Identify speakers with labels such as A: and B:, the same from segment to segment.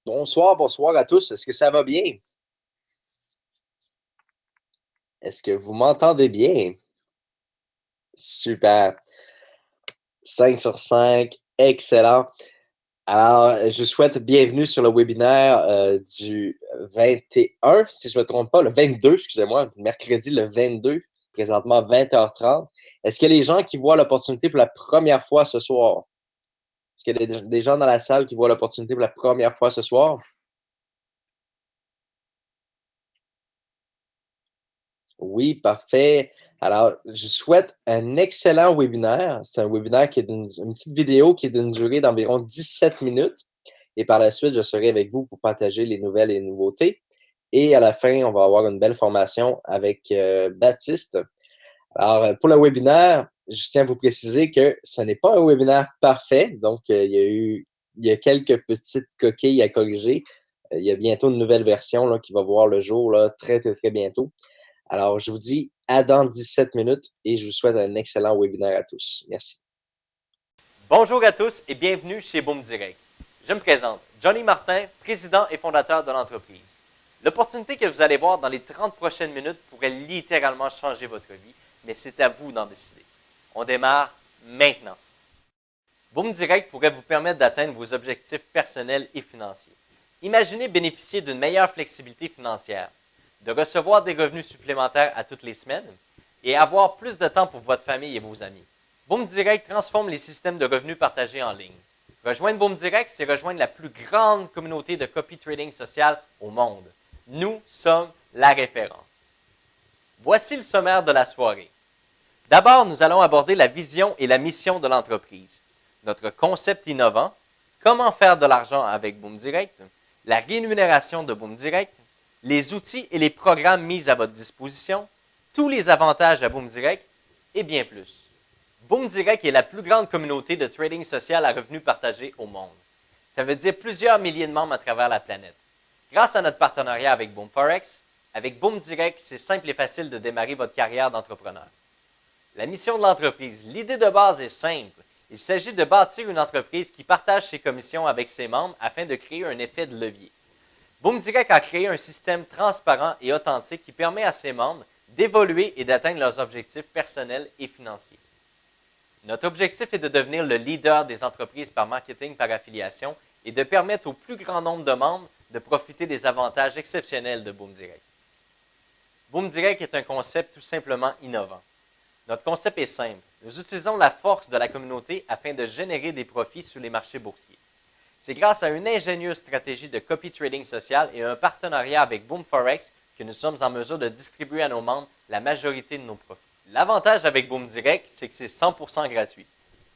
A: Bonsoir, bonsoir à tous. Est-ce que ça va bien? Est-ce que vous m'entendez bien? Super. 5 sur 5. Excellent. Alors, je souhaite bienvenue sur le webinaire du 21, si je ne me trompe pas, le 22, excusez-moi, mercredi le 22, présentement 20h30. Est-ce qu'il y a des gens qui voient l'opportunité pour la première fois ce soir? Est-ce qu'il y a des gens dans la salle qui voient l'opportunité pour la première fois ce soir? Oui, parfait. Alors, je souhaite un excellent webinaire. C'est un webinaire qui est une petite vidéo qui est d'une durée d'environ 17 minutes. Et par la suite, je serai avec vous pour partager les nouvelles et les nouveautés. Et à la fin, on va avoir une belle formation avec Baptiste. Alors, pour le webinaire, je tiens à vous préciser que ce n'est pas un webinaire parfait. Donc, il y a quelques petites coquilles à corriger. Il y a bientôt une nouvelle version là, qui va voir le jour là, très, très, très bientôt. Alors, je vous dis à dans 17 minutes et je vous souhaite un excellent webinaire à tous. Merci.
B: Bonjour à tous et bienvenue chez Boom Direct. Je me présente, Johnny Martin, président et fondateur de l'entreprise. L'opportunité que vous allez voir dans les 30 prochaines minutes pourrait littéralement changer votre vie, mais c'est à vous d'en décider. On démarre maintenant. Boom Direct pourrait vous permettre d'atteindre vos objectifs personnels et financiers. Imaginez bénéficier d'une meilleure flexibilité financière, de recevoir des revenus supplémentaires à toutes les semaines et avoir plus de temps pour votre famille et vos amis. Boom Direct transforme les systèmes de revenus partagés en ligne. Rejoindre Boom Direct, c'est rejoindre la plus grande communauté de copy trading social au monde. Nous sommes la référence. Voici le sommaire de la soirée. D'abord, nous allons aborder la vision et la mission de l'entreprise, notre concept innovant, comment faire de l'argent avec Boom Direct, la rémunération de Boom Direct, les outils et les programmes mis à votre disposition, tous les avantages à Boom Direct et bien plus. Boom Direct est la plus grande communauté de trading social à revenus partagés au monde. Ça veut dire plusieurs milliers de membres à travers la planète. Grâce à notre partenariat avec Boom Forex, avec Boom Direct, c'est simple et facile de démarrer votre carrière d'entrepreneur. La mission de l'entreprise, l'idée de base est simple. Il s'agit de bâtir une entreprise qui partage ses commissions avec ses membres afin de créer un effet de levier. Boom Direct a créé un système transparent et authentique qui permet à ses membres d'évoluer et d'atteindre leurs objectifs personnels et financiers. Notre objectif est de devenir le leader des entreprises par marketing par affiliation et de permettre au plus grand nombre de membres de profiter des avantages exceptionnels de Boom Direct. Boom Direct est un concept tout simplement innovant. Notre concept est simple. Nous utilisons la force de la communauté afin de générer des profits sur les marchés boursiers. C'est grâce à une ingénieuse stratégie de copy trading social et un partenariat avec Boom Forex que nous sommes en mesure de distribuer à nos membres la majorité de nos profits. L'avantage avec Boom Direct, c'est que c'est 100% gratuit.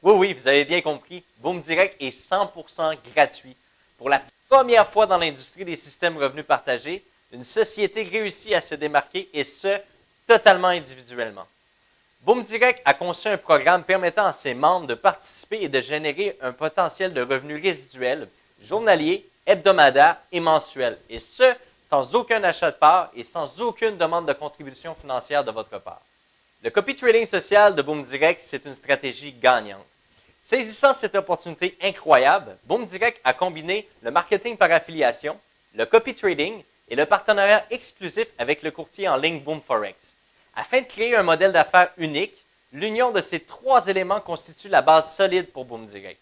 B: Oui, vous avez bien compris, Boom Direct est 100% gratuit. Pour la première fois dans l'industrie des systèmes revenus partagés, une société réussit à se démarquer et ce, totalement individuellement. Boom Direct a conçu un programme permettant à ses membres de participer et de générer un potentiel de revenus résiduels, journaliers, hebdomadaires et mensuels, et ce, sans aucun achat de part et sans aucune demande de contribution financière de votre part. Le copy trading social de Boom Direct, c'est une stratégie gagnante. Saisissant cette opportunité incroyable, Boom Direct a combiné le marketing par affiliation, le copy trading et le partenariat exclusif avec le courtier en ligne Boom Forex. Afin de créer un modèle d'affaires unique, l'union de ces trois éléments constitue la base solide pour Boom Direct.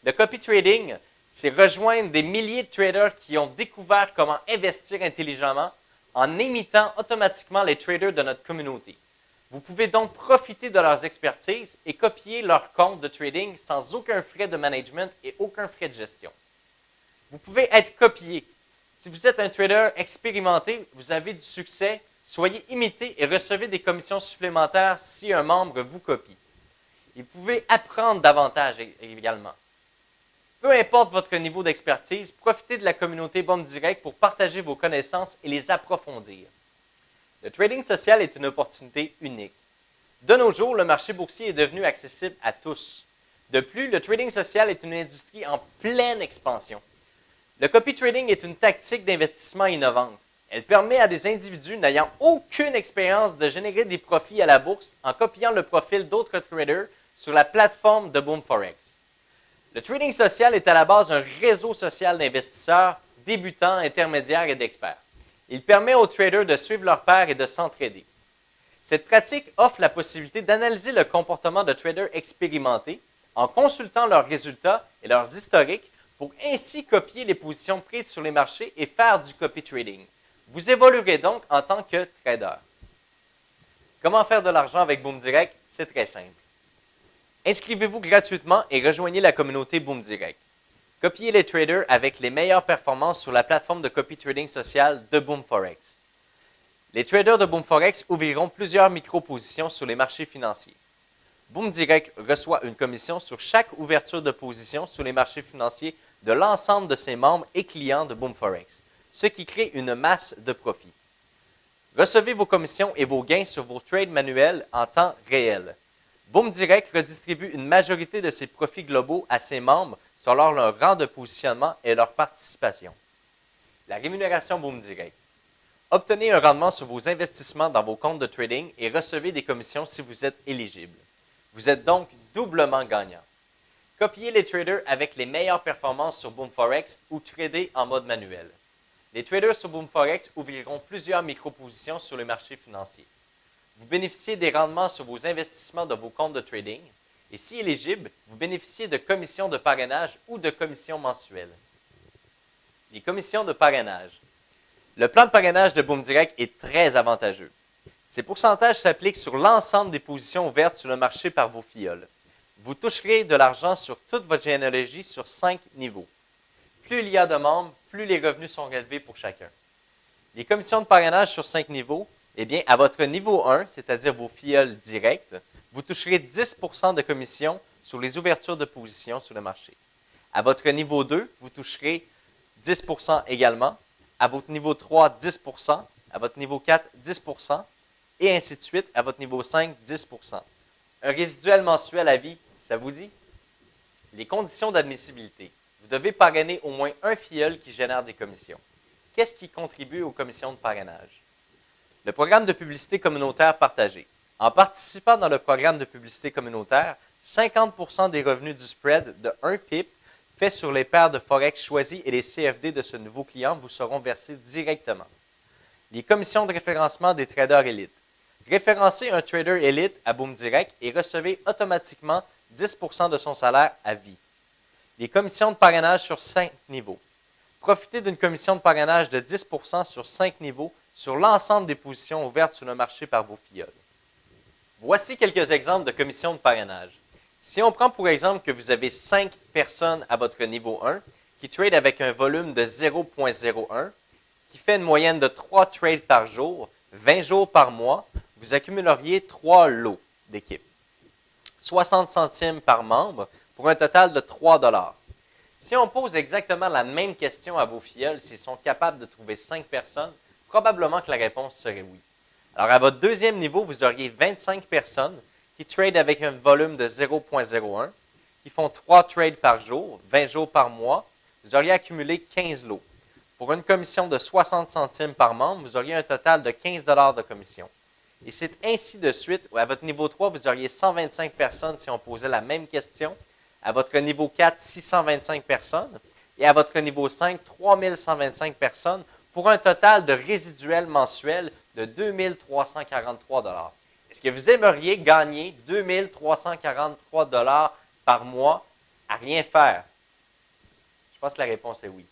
B: Le copy trading, c'est rejoindre des milliers de traders qui ont découvert comment investir intelligemment en imitant automatiquement les traders de notre communauté. Vous pouvez donc profiter de leurs expertises et copier leur compte de trading sans aucun frais de management et aucun frais de gestion. Vous pouvez être copié. Si vous êtes un trader expérimenté, vous avez du succès, soyez imité et recevez des commissions supplémentaires si un membre vous copie. Et vous pouvez apprendre davantage également. Peu importe votre niveau d'expertise, profitez de la communauté Boom Direct pour partager vos connaissances et les approfondir. Le trading social est une opportunité unique. De nos jours, le marché boursier est devenu accessible à tous. De plus, le trading social est une industrie en pleine expansion. Le copy trading est une tactique d'investissement innovante. Elle permet à des individus n'ayant aucune expérience de générer des profits à la bourse en copiant le profil d'autres traders sur la plateforme de Boom Forex. Le trading social est à la base un réseau social d'investisseurs débutants, intermédiaires et d'experts. Il permet aux traders de suivre leurs pairs et de s'entraider. Cette pratique offre la possibilité d'analyser le comportement de traders expérimentés en consultant leurs résultats et leurs historiques pour ainsi copier les positions prises sur les marchés et faire du copy trading. Vous évoluerez donc en tant que trader. Comment faire de l'argent avec Boom Direct? C'est très simple. Inscrivez-vous gratuitement et rejoignez la communauté Boom Direct. Copiez les traders avec les meilleures performances sur la plateforme de copy trading social de Boom Forex. Les traders de Boom Forex ouvriront plusieurs micro-positions sur les marchés financiers. Boom Direct reçoit une commission sur chaque ouverture de position sur les marchés financiers de l'ensemble de ses membres et clients de Boom Forex, ce qui crée une masse de profit. Recevez vos commissions et vos gains sur vos trades manuels en temps réel. Boom Direct redistribue une majorité de ses profits globaux à ses membres selon leur rang de positionnement et leur participation. La rémunération Boom Direct. Obtenez un rendement sur vos investissements dans vos comptes de trading et recevez des commissions si vous êtes éligible. Vous êtes donc doublement gagnant. Copiez les traders avec les meilleures performances sur Boom Forex ou tradez en mode manuel. Les traders sur Boom Forex ouvriront plusieurs micro-positions sur le marché financier. Vous bénéficiez des rendements sur vos investissements de vos comptes de trading et si éligible, vous bénéficiez de commissions de parrainage ou de commissions mensuelles. Les commissions de parrainage. Le plan de parrainage de Boom Direct est très avantageux. Ces pourcentages s'appliquent sur l'ensemble des positions ouvertes sur le marché par vos filleuls. Vous toucherez de l'argent sur toute votre généalogie sur 5 niveaux. Plus il y a de membres, plus les revenus sont élevés pour chacun. Les commissions de parrainage sur 5 niveaux, eh bien, à votre niveau 1, c'est-à-dire vos filleuls directs, vous toucherez 10% de commission sur les ouvertures de position sur le marché. À votre niveau 2, vous toucherez 10% également. À votre niveau 3, 10%. À votre niveau 4, 10%. Et ainsi de suite. À votre niveau 5, 10%. Un résiduel mensuel à vie, ça vous dit? Les conditions d'admissibilité. Vous devez parrainer au moins un filleul qui génère des commissions. Qu'est-ce qui contribue aux commissions de parrainage? Le programme de publicité communautaire partagé. En participant dans le programme de publicité communautaire, 50% des revenus du spread de 1 pip fait sur les paires de Forex choisies et les CFD de ce nouveau client vous seront versés directement. Les commissions de référencement des traders élites. Référencez un trader élite à Boom Direct et recevez automatiquement 10% de son salaire à vie. Les commissions de parrainage sur 5 niveaux. Profitez d'une commission de parrainage de 10% sur 5 niveaux sur l'ensemble des positions ouvertes sur le marché par vos filleuls. Voici quelques exemples de commissions de parrainage. Si on prend pour exemple que vous avez 5 personnes à votre niveau 1 qui tradent avec un volume de 0.01, qui fait une moyenne de 3 trades par jour, 20 jours par mois, vous accumuleriez 3 lots d'équipe. 60 centimes par membre pour un total de 3 $. Si on pose exactement la même question à vos filleuls, s'ils sont capables de trouver 5 personnes, probablement que la réponse serait oui. Alors, à votre deuxième niveau, vous auriez 25 personnes qui tradent avec un volume de 0.01, qui font 3 trades par jour, 20 jours par mois. Vous auriez accumulé 15 lots. Pour une commission de 60 centimes par membre, vous auriez un total de 15 $ de commission. Et c'est ainsi de suite. À votre niveau 3, vous auriez 125 personnes si on posait la même question. À votre niveau 4, 625 personnes. Et à votre niveau 5, 3125 personnes pour un total de résiduel mensuel de 2343 $. Est-ce que vous aimeriez gagner 2343 $ par mois à rien faire? Je pense que la réponse est oui.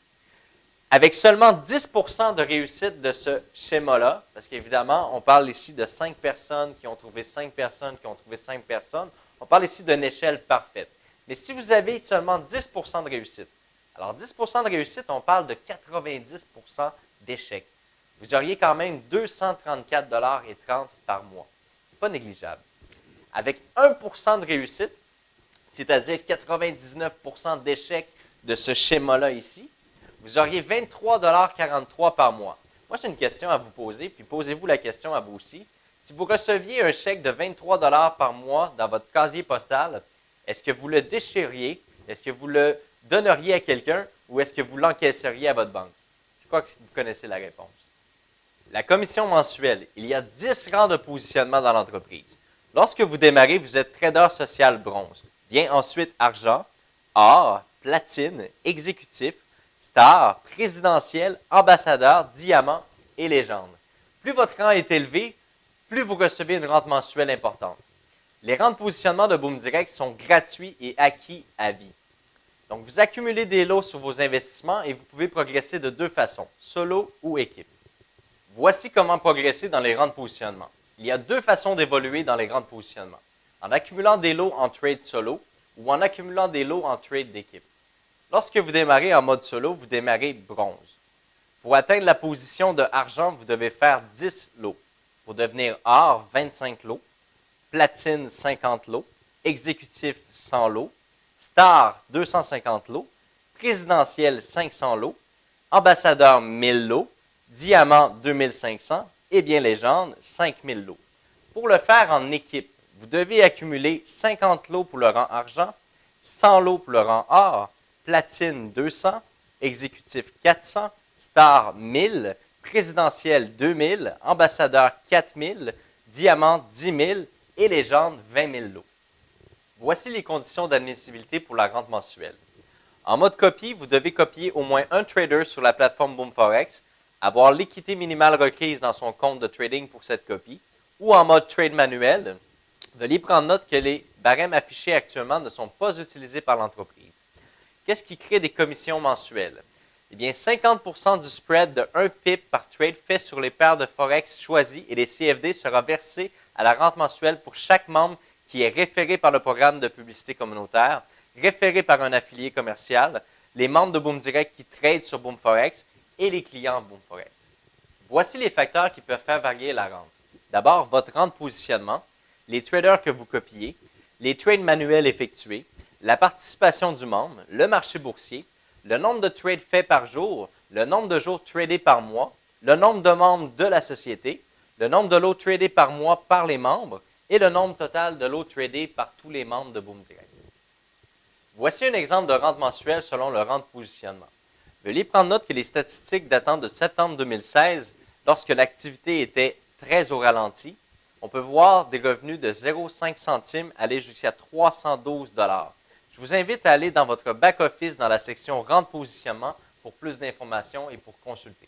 B: Avec seulement 10% de réussite de ce schéma-là, parce qu'évidemment, on parle ici de 5 personnes qui ont trouvé 5 personnes qui ont trouvé 5 personnes, on parle ici d'une échelle parfaite. Mais si vous avez seulement 10% de réussite, alors 10% de réussite, on parle de 90% d'échecs. Vous auriez quand même 234,30 $ par mois. Ce n'est pas négligeable. Avec 1% de réussite, c'est-à-dire 99% d'échecs de ce schéma-là ici, vous auriez 23,43 $ par mois. Moi, j'ai une question à vous poser, puis posez-vous la question à vous aussi. Si vous receviez un chèque de 23 $ par mois dans votre casier postal, est-ce que vous le déchireriez? Est-ce que vous le donneriez à quelqu'un ou est-ce que vous l'encaisseriez à votre banque? Je crois que vous connaissez la réponse. La commission mensuelle. Il y a 10 rangs de positionnement dans l'entreprise. Lorsque vous démarrez, vous êtes trader social bronze. Vient ensuite argent, or, platine, exécutif, star, présidentiel, ambassadeur, diamant et légende. Plus votre rang est élevé, plus vous recevez une rente mensuelle importante. Les rangs de positionnement de Boom Direct sont gratuits et acquis à vie. Donc, vous accumulez des lots sur vos investissements et vous pouvez progresser de deux façons, solo ou équipe. Voici comment progresser dans les rangs de positionnement. Il y a deux façons d'évoluer dans les rangs de positionnement. En accumulant des lots en trade solo ou en accumulant des lots en trade d'équipe. Lorsque vous démarrez en mode solo, vous démarrez bronze. Pour atteindre la position de argent, vous devez faire 10 lots. Pour devenir or, 25 lots. Platine, 50 lots. Exécutif, 100 lots. Star, 250 lots. Présidentiel, 500 lots. Ambassadeur, 1000 lots. Diamant, 2500. Et bien légende, 5000 lots. Pour le faire en équipe, vous devez accumuler 50 lots pour le rang argent, 100 lots pour le rang or, platine 200, exécutif 400, star 1000, présidentiel 2000, ambassadeur 4000, diamant 10 000 et légende 20 000 lots. Voici les conditions d'admissibilité pour la rente mensuelle. En mode copie, vous devez copier au moins un trader sur la plateforme BoomForex, avoir l'équité minimale requise dans son compte de trading pour cette copie, ou en mode trade manuel, veuillez prendre note que les barèmes affichés actuellement ne sont pas utilisés par l'entreprise. Qu'est-ce qui crée des commissions mensuelles? Eh bien, 50% du spread de 1 pip par trade fait sur les paires de Forex choisies et les CFD sera versé à la rente mensuelle pour chaque membre qui est référé par le programme de publicité communautaire, référé par un affilié commercial, les membres de Boom Direct qui tradent sur BoomForex et les clients BoomForex. Voici les facteurs qui peuvent faire varier la rente. D'abord, votre rente positionnement, les traders que vous copiez, les trades manuels effectués, la participation du membre, le marché boursier, le nombre de trades faits par jour, le nombre de jours tradés par mois, le nombre de membres de la société, le nombre de lots tradés par mois par les membres et le nombre total de lots tradés par tous les membres de Boom Direct. Voici un exemple de rente mensuelle selon le rang de positionnement. Veuillez prendre note que les statistiques datant de septembre 2016, lorsque l'activité était très au ralenti, on peut voir des revenus de 0,5 centimes aller jusqu'à 312 $. Je vous invite à aller dans votre back-office dans la section rente positionnement pour plus d'informations et pour consulter.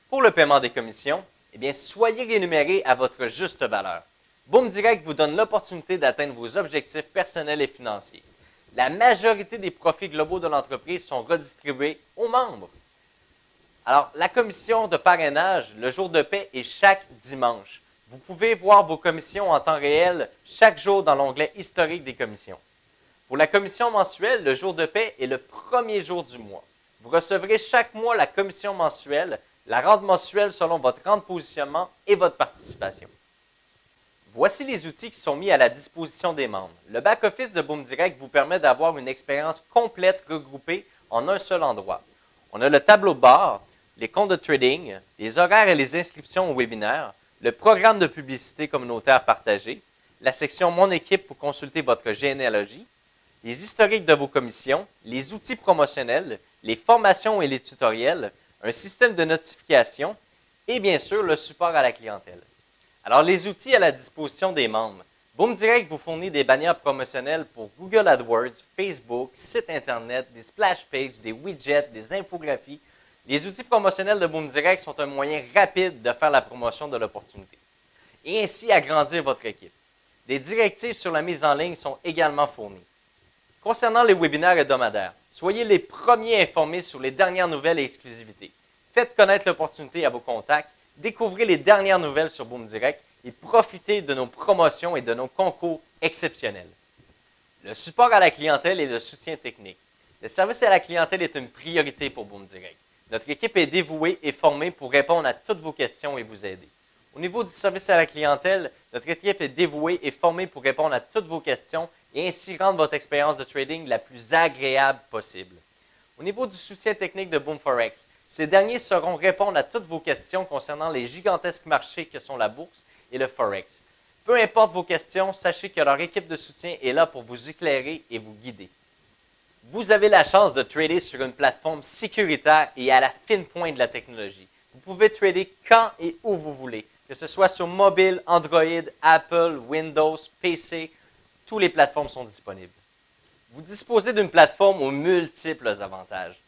B: Pour le paiement des commissions, eh bien, soyez rémunéré à votre juste valeur. Boom Direct vous donne l'opportunité d'atteindre vos objectifs personnels et financiers. La majorité des profits globaux de l'entreprise sont redistribués aux membres. Alors, la commission de parrainage, le jour de paie est chaque dimanche. Vous pouvez voir vos commissions en temps réel chaque jour dans l'onglet historique des commissions. Pour la commission mensuelle, le jour de paie est le premier jour du mois. Vous recevrez chaque mois la commission mensuelle, la rente mensuelle selon votre rente de positionnement et votre participation. Voici les outils qui sont mis à la disposition des membres. Le back-office de Boom Direct vous permet d'avoir une expérience complète regroupée en un seul endroit. On a le tableau de bord, les comptes de trading, les horaires et les inscriptions aux webinaires, le programme de publicité communautaire partagé, la section Mon équipe pour consulter votre généalogie, les historiques de vos commissions, les outils promotionnels, les formations et les tutoriels, un système de notification et bien sûr le support à la clientèle. Alors les outils à la disposition des membres. Boom Direct vous fournit des bannières promotionnelles pour Google AdWords, Facebook, site internet, des splash pages, des widgets, des infographies. Les outils promotionnels de Boom Direct sont un moyen rapide de faire la promotion de l'opportunité et ainsi agrandir votre équipe. Des directives sur la mise en ligne sont également fournies. Concernant les webinaires hebdomadaires, soyez les premiers informés sur les dernières nouvelles et exclusivités. Faites connaître l'opportunité à vos contacts, découvrez les dernières nouvelles sur Boom Direct et profitez de nos promotions et de nos concours exceptionnels. Le support à la clientèle et le soutien technique. Le service à la clientèle est une priorité pour Boom Direct. Notre équipe est dévouée et formée pour répondre à toutes vos questions et vous aider. Au niveau du service à la clientèle, notre équipe est dévouée et formée pour répondre à toutes vos questions et ainsi rendre votre expérience de trading la plus agréable possible. Au niveau du soutien technique de BoomForex, ces derniers sauront répondre à toutes vos questions concernant les gigantesques marchés que sont la bourse et le Forex. Peu importe vos questions, sachez que leur équipe de soutien est là pour vous éclairer et vous guider. Vous avez la chance de trader sur une plateforme sécuritaire et à la fine pointe de la technologie. Vous pouvez trader quand et où vous voulez, que ce soit sur mobile, Android, Apple, Windows, PC, toutes les plateformes sont disponibles. Vous disposez d'une plateforme aux multiples avantages.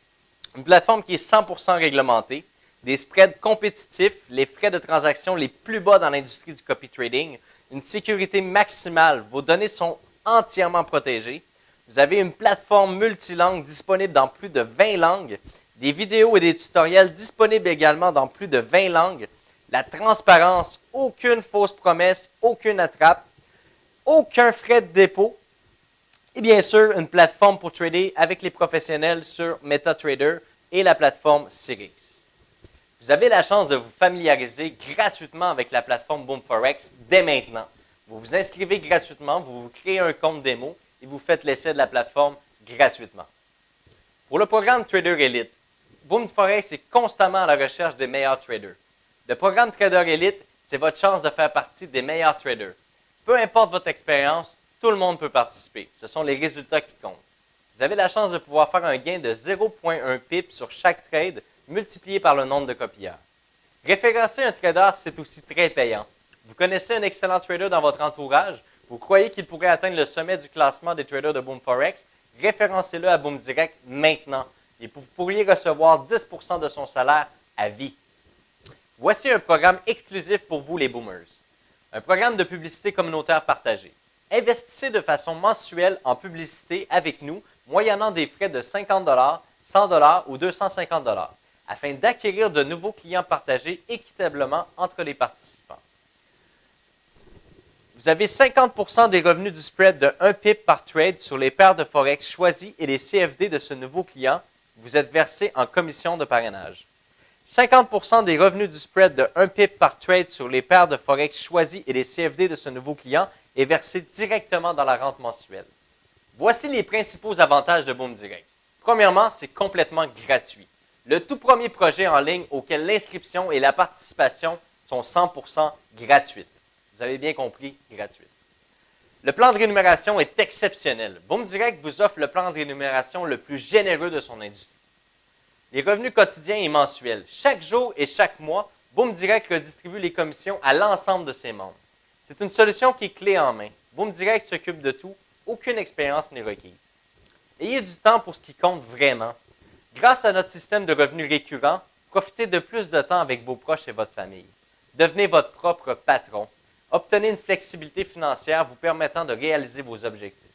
B: Une plateforme qui est 100% réglementée, des spreads compétitifs, les frais de transaction les plus bas dans l'industrie du copy trading, une sécurité maximale, vos données sont entièrement protégées. Vous avez une plateforme multilangue disponible dans plus de 20 langues, des vidéos et des tutoriels disponibles également dans plus de 20 langues, la transparence, aucune fausse promesse, aucune attrape, aucun frais de dépôt, et bien sûr, une plateforme pour trader avec les professionnels sur MetaTrader et la plateforme Sirix. Vous avez la chance de vous familiariser gratuitement avec la plateforme BoomForex dès maintenant. Vous vous inscrivez gratuitement, vous vous créez un compte démo et vous faites l'essai de la plateforme gratuitement. Pour le programme Trader Elite, BoomForex est constamment à la recherche des meilleurs traders. Le programme Trader Elite, c'est votre chance de faire partie des meilleurs traders. Peu importe votre expérience, tout le monde peut participer. Ce sont les résultats qui comptent. Vous avez la chance de pouvoir faire un gain de 0,1 pip sur chaque trade multiplié par le nombre de copieurs. Référencer un trader, c'est aussi très payant. Vous connaissez un excellent trader dans votre entourage, vous croyez qu'il pourrait atteindre le sommet du classement des traders de BoomForex, référencez-le à BoomDirect maintenant et vous pourriez recevoir 10% de son salaire à vie. Voici un programme exclusif pour vous les boomers. Un programme de publicité communautaire partagé. Investissez de façon mensuelle en publicité avec nous, moyennant des frais de 50 $, 100 $ ou 250 $, afin d'acquérir de nouveaux clients partagés équitablement entre les participants. Vous avez 50% des revenus du spread de 1 pip par trade sur les paires de Forex choisies et les CFD de ce nouveau client vous êtes versé en commission de parrainage. 50% des revenus du spread de 1 pip par trade sur les paires de Forex choisies et les CFD de ce nouveau client est versé directement dans la rente mensuelle. Voici les principaux avantages de BoomDirect. Premièrement, c'est complètement gratuit. Le tout premier projet en ligne auquel l'inscription et la participation sont 100% gratuites. Vous avez bien compris, gratuite. Le plan de rémunération est exceptionnel. BoomDirect vous offre le plan de rémunération le plus généreux de son industrie. Les revenus quotidiens et mensuels. Chaque jour et chaque mois, BoomDirect redistribue les commissions à l'ensemble de ses membres. C'est une solution qui est clé en main. BoomDirect s'occupe de tout, aucune expérience n'est requise. Ayez du temps pour ce qui compte vraiment. Grâce à notre système de revenus récurrents, profitez de plus de temps avec vos proches et votre famille. Devenez votre propre patron. Obtenez une flexibilité financière vous permettant de réaliser vos objectifs.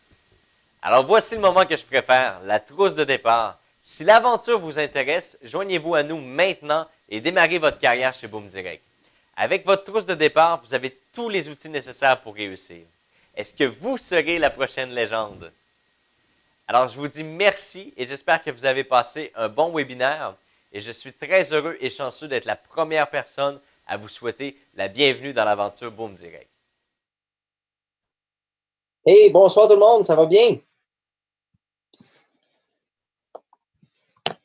B: Alors voici le moment que je préfère, la trousse de départ. Si l'aventure vous intéresse, joignez-vous à nous maintenant et démarrez votre carrière chez BoomDirect. Avec votre trousse de départ, vous avez tous les outils nécessaires pour réussir. Est-ce que vous serez la prochaine légende? Alors, je vous dis merci et j'espère que vous avez passé un bon webinaire et je suis très heureux et chanceux d'être la première personne à vous souhaiter la bienvenue dans l'aventure BoomDirect.
A: Hey, bonsoir tout le monde, ça va bien?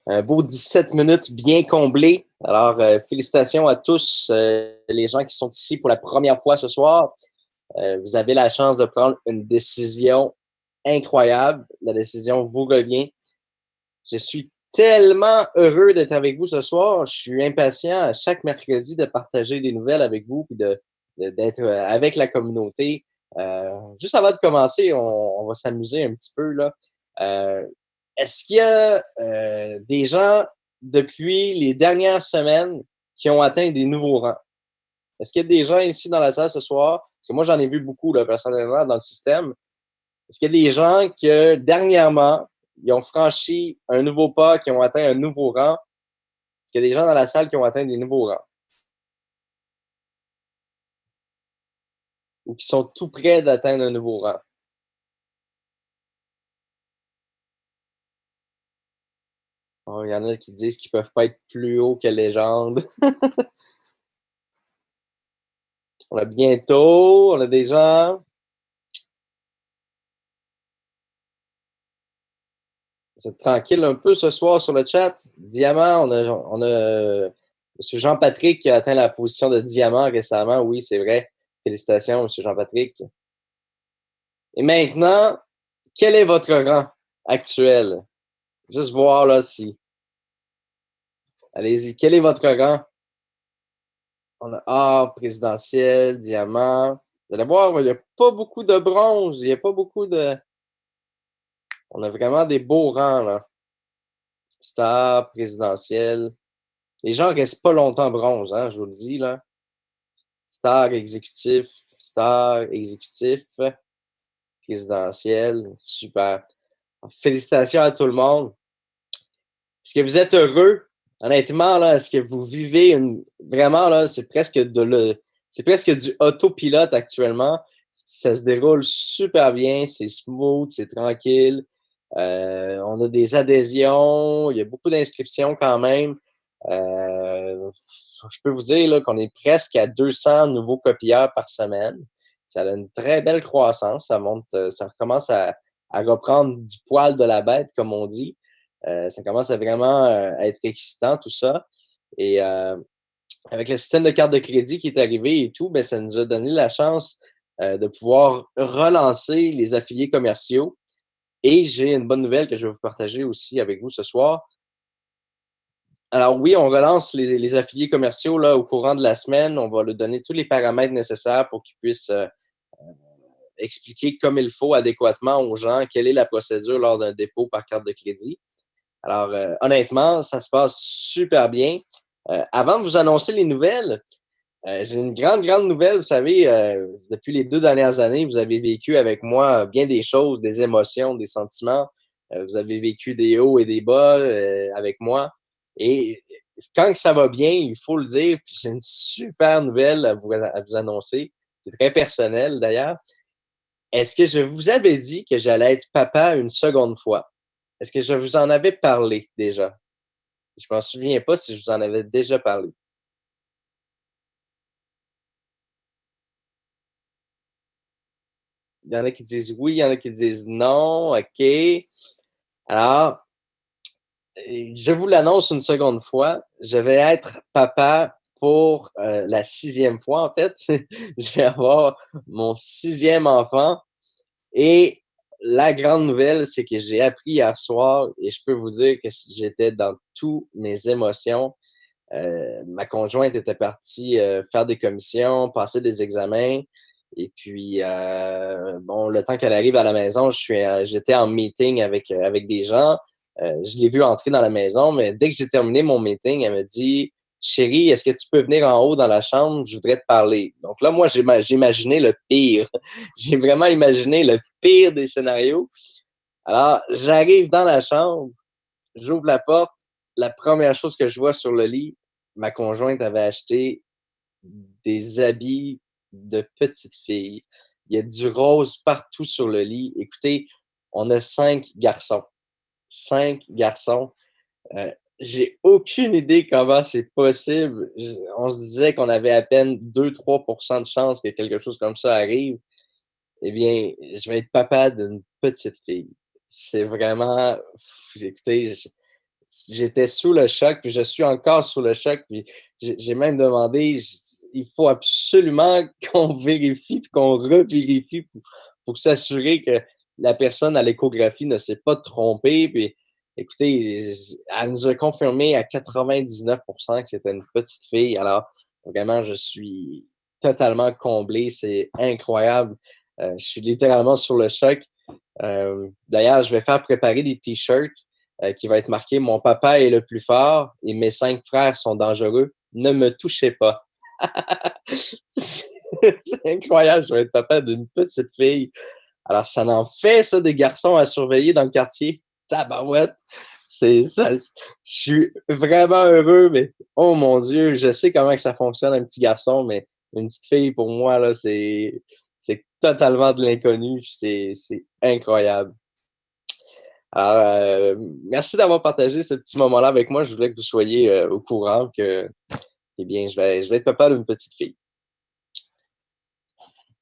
A: Un beau 17 minutes bien comblé. Alors, félicitations à tous les gens qui sont ici pour la première fois ce soir. Vous avez la chance de prendre une décision incroyable. La décision vous revient. Je suis tellement heureux d'être avec vous ce soir. Je suis impatient chaque mercredi de partager des nouvelles avec vous et d'être avec la communauté. Juste avant de commencer, on va s'amuser un petit peu là. Est-ce qu'il y a des gens depuis les dernières semaines qui ont atteint des nouveaux rangs? Est-ce qu'il y a des gens ici dans la salle ce soir? Parce que moi, j'en ai vu beaucoup là, personnellement dans le système. Est-ce qu'il y a des gens que dernièrement, ils ont franchi un nouveau pas, qui ont atteint un nouveau rang? Est-ce qu'il y a des gens dans la salle qui ont atteint des nouveaux rangs? Ou qui sont tout près d'atteindre un nouveau rang? Oh, il y en a qui disent qu'ils peuvent pas être plus haut que légende. On a bientôt, on a des gens. Vous êtes tranquille un peu ce soir sur le chat. Diamant, on a M. Jean-Patrick qui a atteint la position de diamant récemment. Oui, c'est vrai. Félicitations, M. Jean-Patrick. Et maintenant, quel est votre rang actuel? Juste voir là si. Allez-y, quel est votre rang? On a or, présidentiel, diamant. Vous allez voir, il n'y a pas beaucoup de bronze, il n'y a pas beaucoup de. On a vraiment des beaux rangs là. star, présidentielle. Les gens restent pas longtemps bronze, hein, je vous le dis, là. Star, exécutif, présidentielle, super. Félicitations à tout le monde. Est-ce que vous êtes heureux? Honnêtement, là, est-ce que vous vivez vraiment, là, c'est presque du autopilote actuellement. Ça se déroule super bien, c'est smooth, c'est tranquille. On a des adhésions, il y a beaucoup d'inscriptions quand même. Je peux vous dire là, qu'on est presque à 200 nouveaux copieurs par semaine. Ça a une très belle croissance. Ça monte, ça commence à reprendre du poil de la bête, comme on dit. Ça commence à vraiment être excitant, tout ça. Et avec le système de carte de crédit qui est arrivé et tout, ben, ça nous a donné la chance de pouvoir relancer les affiliés commerciaux. Et j'ai une bonne nouvelle que je vais vous partager aussi avec vous ce soir. Alors oui, on relance les affiliés commerciaux là, au courant de la semaine. On va leur donner tous les paramètres nécessaires pour qu'ils puissent expliquer comme il faut adéquatement aux gens quelle est la procédure lors d'un dépôt par carte de crédit. Alors, honnêtement, ça se passe super bien. Avant de vous annoncer les nouvelles, j'ai une grande nouvelle. Vous savez, depuis les 2 dernières années, vous avez vécu avec moi bien des choses, des émotions, des sentiments. Vous avez vécu des hauts et des bas avec moi. Et quand ça va bien, il faut le dire, puis j'ai une super nouvelle à vous annoncer. C'est très personnel d'ailleurs. Est-ce que je vous avais dit que j'allais être papa une seconde fois? Est-ce que je vous en avais parlé déjà? Je m'en souviens pas si je vous en avais déjà parlé. Il y en a qui disent oui, il y en a qui disent non. OK. Alors, je vous l'annonce une seconde fois. Je vais être papa pour la 6e fois, en fait. Je vais avoir mon 6e enfant. Et la grande nouvelle, c'est que j'ai appris hier soir et je peux vous dire que j'étais dans toutes mes émotions. Ma conjointe était partie faire des commissions, passer des examens. Et puis, bon, le temps qu'elle arrive à la maison, j'étais en meeting avec des gens. Je l'ai vu entrer dans la maison, mais dès que j'ai terminé mon meeting, elle me dit, Chérie, est-ce que tu peux venir en haut dans la chambre? Je voudrais te parler. Donc là, moi, j'ai imaginé le pire. J'ai vraiment imaginé le pire des scénarios. Alors, j'arrive dans la chambre, j'ouvre la porte. La première chose que je vois sur le lit, ma conjointe avait acheté des habits de petite fille. Il y a du rose partout sur le lit. Écoutez, on a 5 garçons. 5 garçons. Euh, j'ai aucune idée comment c'est possible. On se disait qu'on avait à peine 2-3% de chance que quelque chose comme ça arrive. Eh bien, je vais être papa d'une petite fille. C'est vraiment, écoutez, j'étais sous le choc, puis je suis encore sous le choc, puis j'ai même demandé, il faut absolument qu'on vérifie, puis qu'on revérifie pour s'assurer que la personne à l'échographie ne s'est pas trompée, puis écoutez, elle nous a confirmé à 99% que c'était une petite fille, alors vraiment, je suis totalement comblé, c'est incroyable, je suis littéralement sur le choc. D'ailleurs, je vais faire préparer des t-shirts qui va être marqué Mon papa est le plus fort et mes 5 frères sont dangereux. Ne me touchez pas. C'est incroyable, je vais être papa d'une petite fille. Alors, ça en fait, ça, des garçons à surveiller dans le quartier. Tabarouette. C'est ça. Je suis vraiment heureux, mais oh mon Dieu, je sais comment que ça fonctionne, un petit garçon, mais une petite fille, pour moi, là, c'est totalement de l'inconnu. C'est incroyable. Alors, merci d'avoir partagé ce petit moment-là avec moi. Je voulais que vous soyez au courant que, eh bien, je vais être papa d'une petite fille.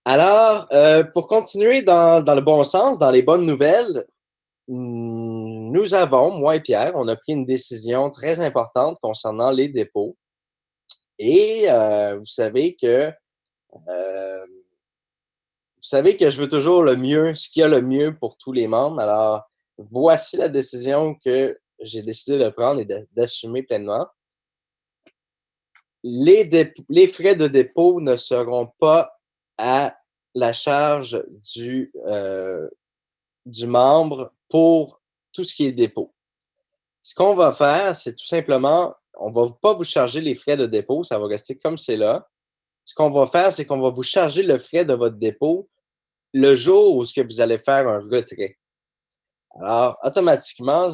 A: Alors, pour continuer dans le bon sens, dans les bonnes nouvelles, nous avons, moi et Pierre, on a pris une décision très importante concernant les dépôts. Et euh, vous savez que je veux toujours le mieux, ce qu'il y a le mieux pour tous les membres. Alors, voici la décision que j'ai décidé de prendre et d'assumer pleinement. Les frais de dépôt ne seront pas à la charge du membre pour tout ce qui est dépôt. Ce qu'on va faire, c'est tout simplement, on ne va pas vous charger les frais de dépôt, ça va rester comme c'est là. Ce qu'on va faire, c'est qu'on va vous charger le frais de votre dépôt le jour où ce que vous allez faire un retrait. Alors, automatiquement,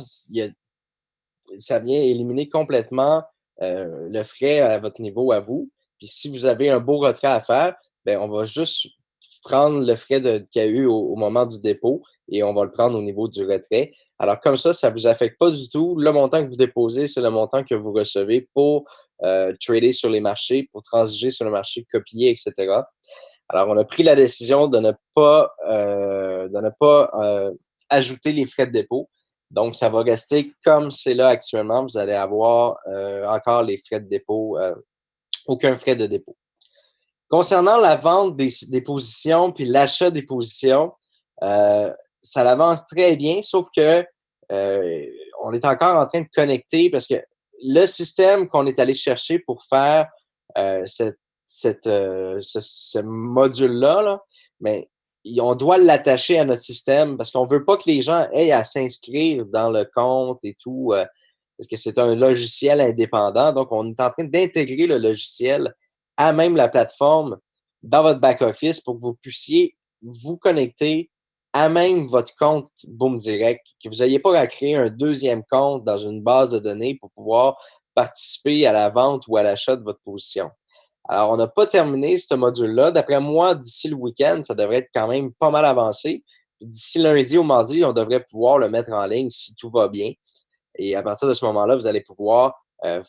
A: ça vient éliminer complètement le frais à votre niveau à vous. Puis si vous avez un beau retrait à faire, ben on va juste prendre le frais qu'il y a eu au moment du dépôt et on va le prendre au niveau du retrait. Alors comme ça ne vous affecte pas du tout. Le montant que vous déposez, c'est le montant que vous recevez pour trader sur les marchés, pour transiger sur le marché, copier, etc. Alors, on a pris la décision de ne pas ajouter les frais de dépôt. Donc, ça va rester comme c'est là actuellement. Vous allez avoir encore les frais de dépôt, aucun frais de dépôt. Concernant la vente des positions puis l'achat des positions, ça avance très bien, sauf que on est encore en train de connecter parce que le système qu'on est allé chercher pour faire ce module-là, là, mais on doit l'attacher à notre système parce qu'on veut pas que les gens aient à s'inscrire dans le compte et tout, parce que c'est un logiciel indépendant. Donc, on est en train d'intégrer le logiciel à même la plateforme dans votre back-office pour que vous puissiez vous connecter à même votre compte Boom Direct, que vous n'ayez pas à créer un deuxième compte dans une base de données pour pouvoir participer à la vente ou à l'achat de votre position. Alors, on n'a pas terminé ce module-là. D'après moi, d'ici le week-end, ça devrait être quand même pas mal avancé. D'ici lundi ou mardi, on devrait pouvoir le mettre en ligne si tout va bien. Et à partir de ce moment-là, vous allez pouvoir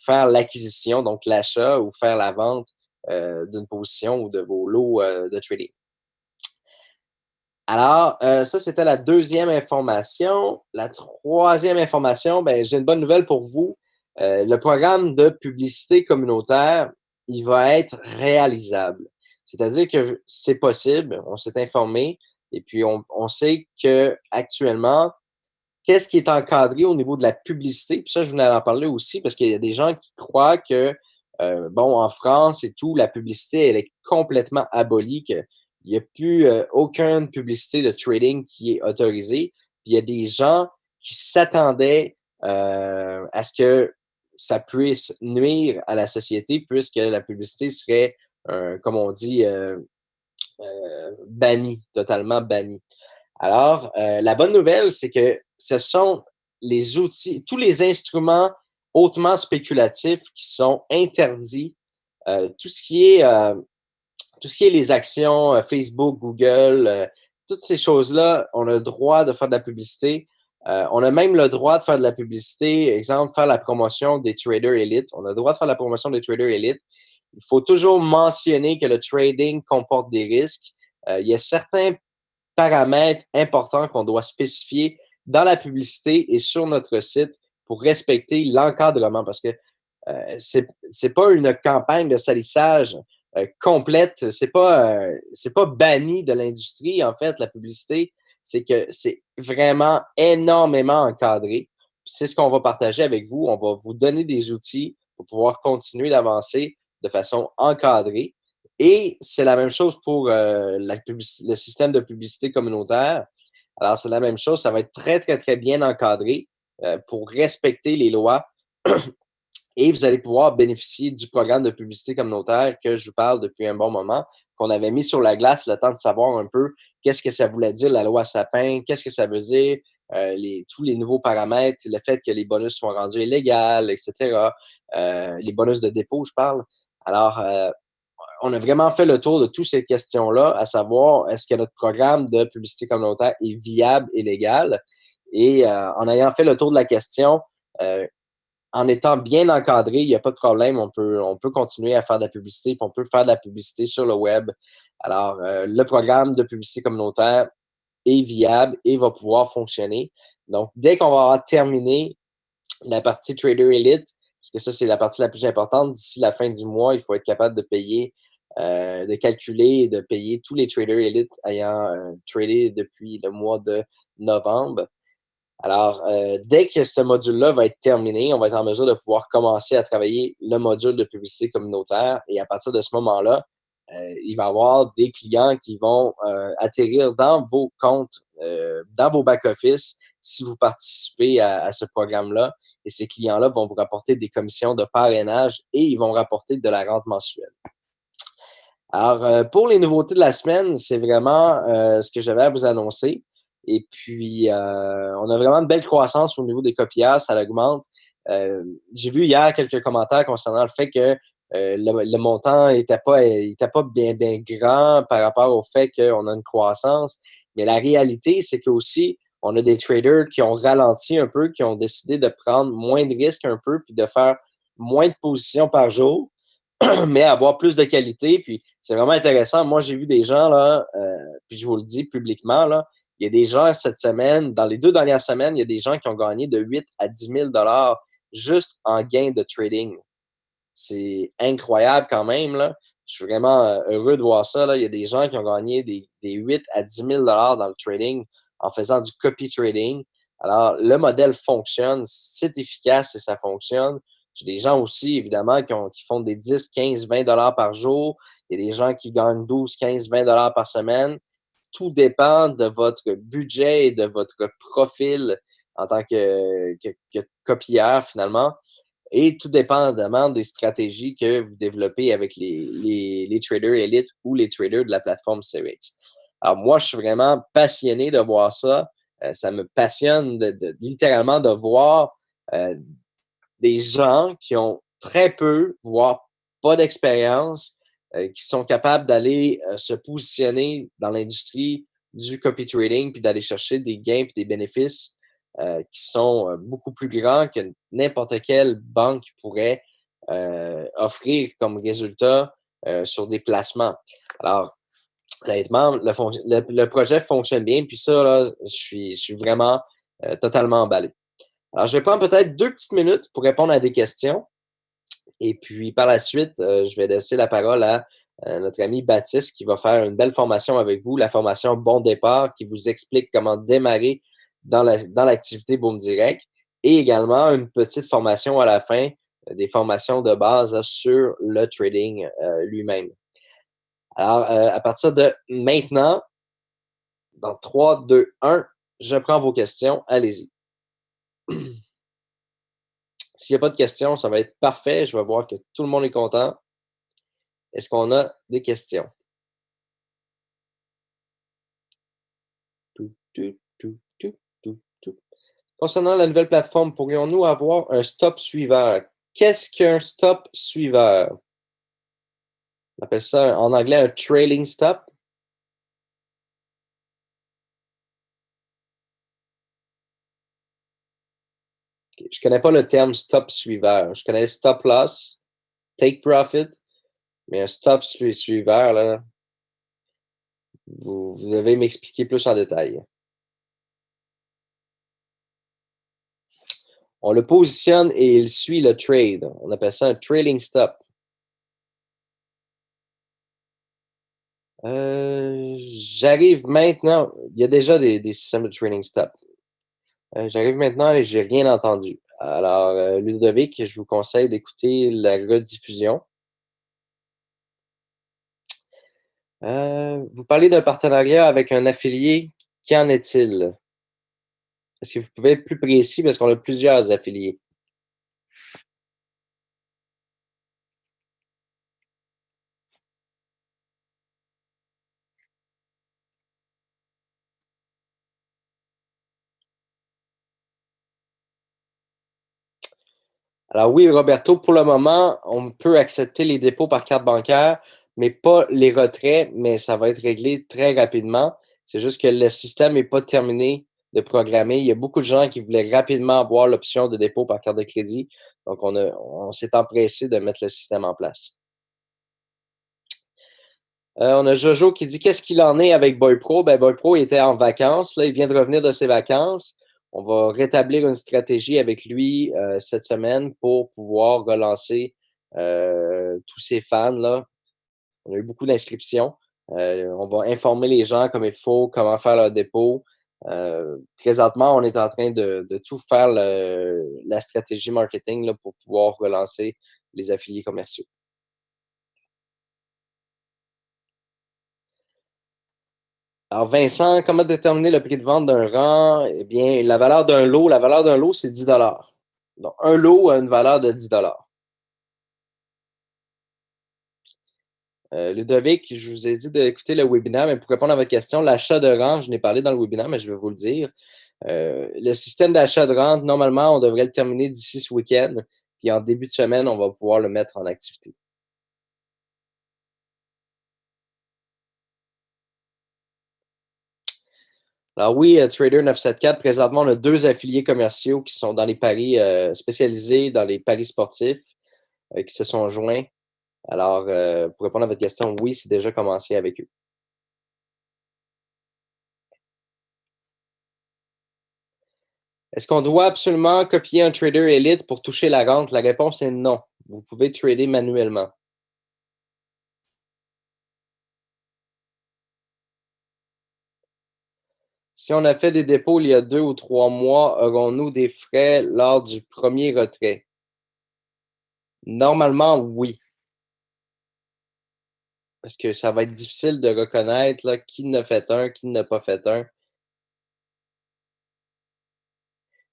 A: faire l'acquisition, donc l'achat ou faire la vente d'une position ou de vos lots de trading. Alors, ça, c'était la deuxième information. La troisième information, ben, j'ai une bonne nouvelle pour vous. Le programme de publicité communautaire, il va être réalisable. C'est-à-dire que c'est possible, on s'est informé, et puis on sait que actuellement, qu'est-ce qui est encadré au niveau de la publicité? Puis ça, je voulais en parler aussi parce qu'il y a des gens qui croient que, bon, en France et tout, la publicité, elle est complètement abolie, qu'il n'y a plus aucune publicité de trading qui est autorisée. Puis il y a des gens qui s'attendaient à ce que ça puisse nuire à la société puisque la publicité serait, comme on dit, bannie, totalement bannie. Alors, la bonne nouvelle, c'est que ce sont les outils, tous les instruments hautement spéculatifs qui sont interdits. Tout ce qui est les actions Facebook, Google, toutes ces choses-là, on a le droit de faire de la publicité. On a même le droit de faire de la publicité, exemple, faire la promotion des traders élites. On a le droit de faire la promotion des traders élites. Il faut toujours mentionner que le trading comporte des risques. Il y a certains paramètres importants qu'on doit spécifier dans la publicité et sur notre site pour respecter l'encadrement parce que c'est pas une campagne de salissage complète, c'est pas banni de l'industrie en fait la publicité, c'est que c'est vraiment énormément encadré. C'est ce qu'on va partager avec vous, on va vous donner des outils pour pouvoir continuer d'avancer de façon encadrée. Et c'est la même chose pour le système de publicité communautaire. Alors, c'est la même chose, ça va être très, très, très bien encadré pour respecter les lois et vous allez pouvoir bénéficier du programme de publicité communautaire que je vous parle depuis un bon moment, qu'on avait mis sur la glace le temps de savoir un peu qu'est-ce que ça voulait dire, la loi Sapin, qu'est-ce que ça veut dire, tous les nouveaux paramètres, le fait que les bonus soient rendus illégaux, etc. Les bonus de dépôt, je parle. Alors, on a vraiment fait le tour de toutes ces questions-là, à savoir est-ce que notre programme de publicité communautaire est viable et légal? Et en ayant fait le tour de la question, en étant bien encadré, il n'y a pas de problème, on peut continuer à faire de la publicité, puis on peut faire de la publicité sur le web. Alors, le programme de publicité communautaire est viable et va pouvoir fonctionner. Donc, dès qu'on va avoir terminé la partie Trader Elite, parce que ça, c'est la partie la plus importante, d'ici la fin du mois, il faut être capable de payer, de calculer et de payer tous les traders élites ayant tradé depuis le mois de novembre. Alors, dès que ce module-là va être terminé, on va être en mesure de pouvoir commencer à travailler le module de publicité communautaire. Et à partir de ce moment-là, il va y avoir des clients qui vont atterrir dans vos comptes, dans vos back-office si vous participez à ce programme-là. Et ces clients-là vont vous rapporter des commissions de parrainage et ils vont rapporter de la rente mensuelle. Alors, pour les nouveautés de la semaine, c'est vraiment ce que j'avais à vous annoncer. Et puis, on a vraiment une belle croissance au niveau des copiages, ça augmente. J'ai vu hier quelques commentaires concernant le fait que le montant était pas bien grand par rapport au fait qu'on a une croissance. Mais la réalité, c'est qu'aussi, on a des traders qui ont ralenti un peu, qui ont décidé de prendre moins de risques un peu, puis de faire moins de positions par jour, mais avoir plus de qualité. Puis c'est vraiment intéressant. Moi, j'ai vu des gens, là, puis je vous le dis publiquement, là, il y a des gens cette semaine, dans les 2 dernières semaines, il y a des gens qui ont gagné de 8 à 10 000 juste en gain de trading. C'est incroyable quand même, là. Je suis vraiment heureux de voir ça, là. Il y a des gens qui ont gagné des 8 à 10 000 dans le trading en faisant du copy trading. Alors, le modèle fonctionne, c'est efficace et ça fonctionne. J'ai des gens aussi, évidemment, qui font des 10, 15, 20 par jour. Il y a des gens qui gagnent 12, 15, 20 par semaine. Tout dépend de votre budget et de votre profil en tant que copieur, finalement. Et tout dépendamment des stratégies que vous développez avec les traders élites ou les traders de la plateforme CEX. Alors, moi, je suis vraiment passionné de voir ça. Ça me passionne littéralement de voir des gens qui ont très peu, voire pas d'expérience, qui sont capables d'aller se positionner dans l'industrie du copy trading puis d'aller chercher des gains puis des bénéfices qui sont beaucoup plus grands que n'importe quelle banque pourrait offrir comme résultat sur des placements. Alors, honnêtement, le projet fonctionne bien, puis ça, là, je suis vraiment totalement emballé. Alors, je vais prendre peut-être 2 petites minutes pour répondre à des questions. Et puis, par la suite, je vais laisser la parole à notre ami Baptiste qui va faire une belle formation avec vous, la formation Bon Départ, qui vous explique comment démarrer dans l'activité Boom Direct et également une petite formation à la fin, des formations de base sur le trading lui-même. Alors, à partir de maintenant, dans 3, 2, 1, je prends vos questions. Allez-y. S'il n'y a pas de questions, ça va être parfait. Je vais voir que tout le monde est content. Est-ce qu'on a des questions? Concernant la nouvelle plateforme, pourrions-nous avoir un stop suiveur? Qu'est-ce qu'un stop suiveur? On appelle ça en anglais un trailing stop. Okay. Je ne connais pas le terme stop suiveur. Je connais stop loss, take profit, mais un stop suiveur, là, vous devez m'expliquer plus en détail. On le positionne et il suit le trade. On appelle ça un trailing stop. J'arrive maintenant. Il y a déjà des systèmes de trailing stop. J'arrive maintenant et j'ai rien entendu. Alors, Ludovic, je vous conseille d'écouter la rediffusion. Vous parlez d'un partenariat avec un affilié. Qu'en est-il? Est-ce que vous pouvez être plus précis parce qu'on a plusieurs affiliés? Alors oui, Roberto, pour le moment, on peut accepter les dépôts par carte bancaire, mais pas les retraits, mais ça va être réglé très rapidement. C'est juste que le système n'est pas terminé de programmer. Il y a beaucoup de gens qui voulaient rapidement avoir l'option de dépôt par carte de crédit. Donc, on s'est empressé de mettre le système en place. On a Jojo qui dit qu'est-ce qu'il en est avec Boy Pro? Ben, Boy Pro était en vacances. Là, il vient de revenir de ses vacances. On va rétablir une stratégie avec lui cette semaine pour pouvoir relancer tous ses fans. Là. On a eu beaucoup d'inscriptions. On va informer les gens comme il faut, comment faire leur dépôt. Présentement, on est en train de tout faire la stratégie marketing là, pour pouvoir relancer les affiliés commerciaux. Alors, Vincent, comment déterminer le prix de vente d'un rang? Eh bien, la valeur d'un lot, c'est 10 dollars. Donc, un lot a une valeur de 10 dollars. Ludovic, je vous ai dit d'écouter le webinaire, mais pour répondre à votre question, l'achat de rang, je n'ai parlé dans le webinaire, mais je vais vous le dire. Le système d'achat de rente, normalement, on devrait le terminer d'ici ce week-end. Puis en début de semaine, on va pouvoir le mettre en activité. Alors oui, Trader 974, présentement, on a 2 affiliés commerciaux qui sont dans les paris spécialisés, dans les paris sportifs, qui se sont joints. Alors, pour répondre à votre question, oui, c'est déjà commencé avec eux. Est-ce qu'on doit absolument copier un trader élite pour toucher la rente? La réponse est non. Vous pouvez trader manuellement. Si on a fait des dépôts il y a 2 ou 3 mois, aurons-nous des frais lors du premier retrait? Normalement, oui. Parce que ça va être difficile de reconnaître là, qui n'a fait un, qui n'a pas fait un.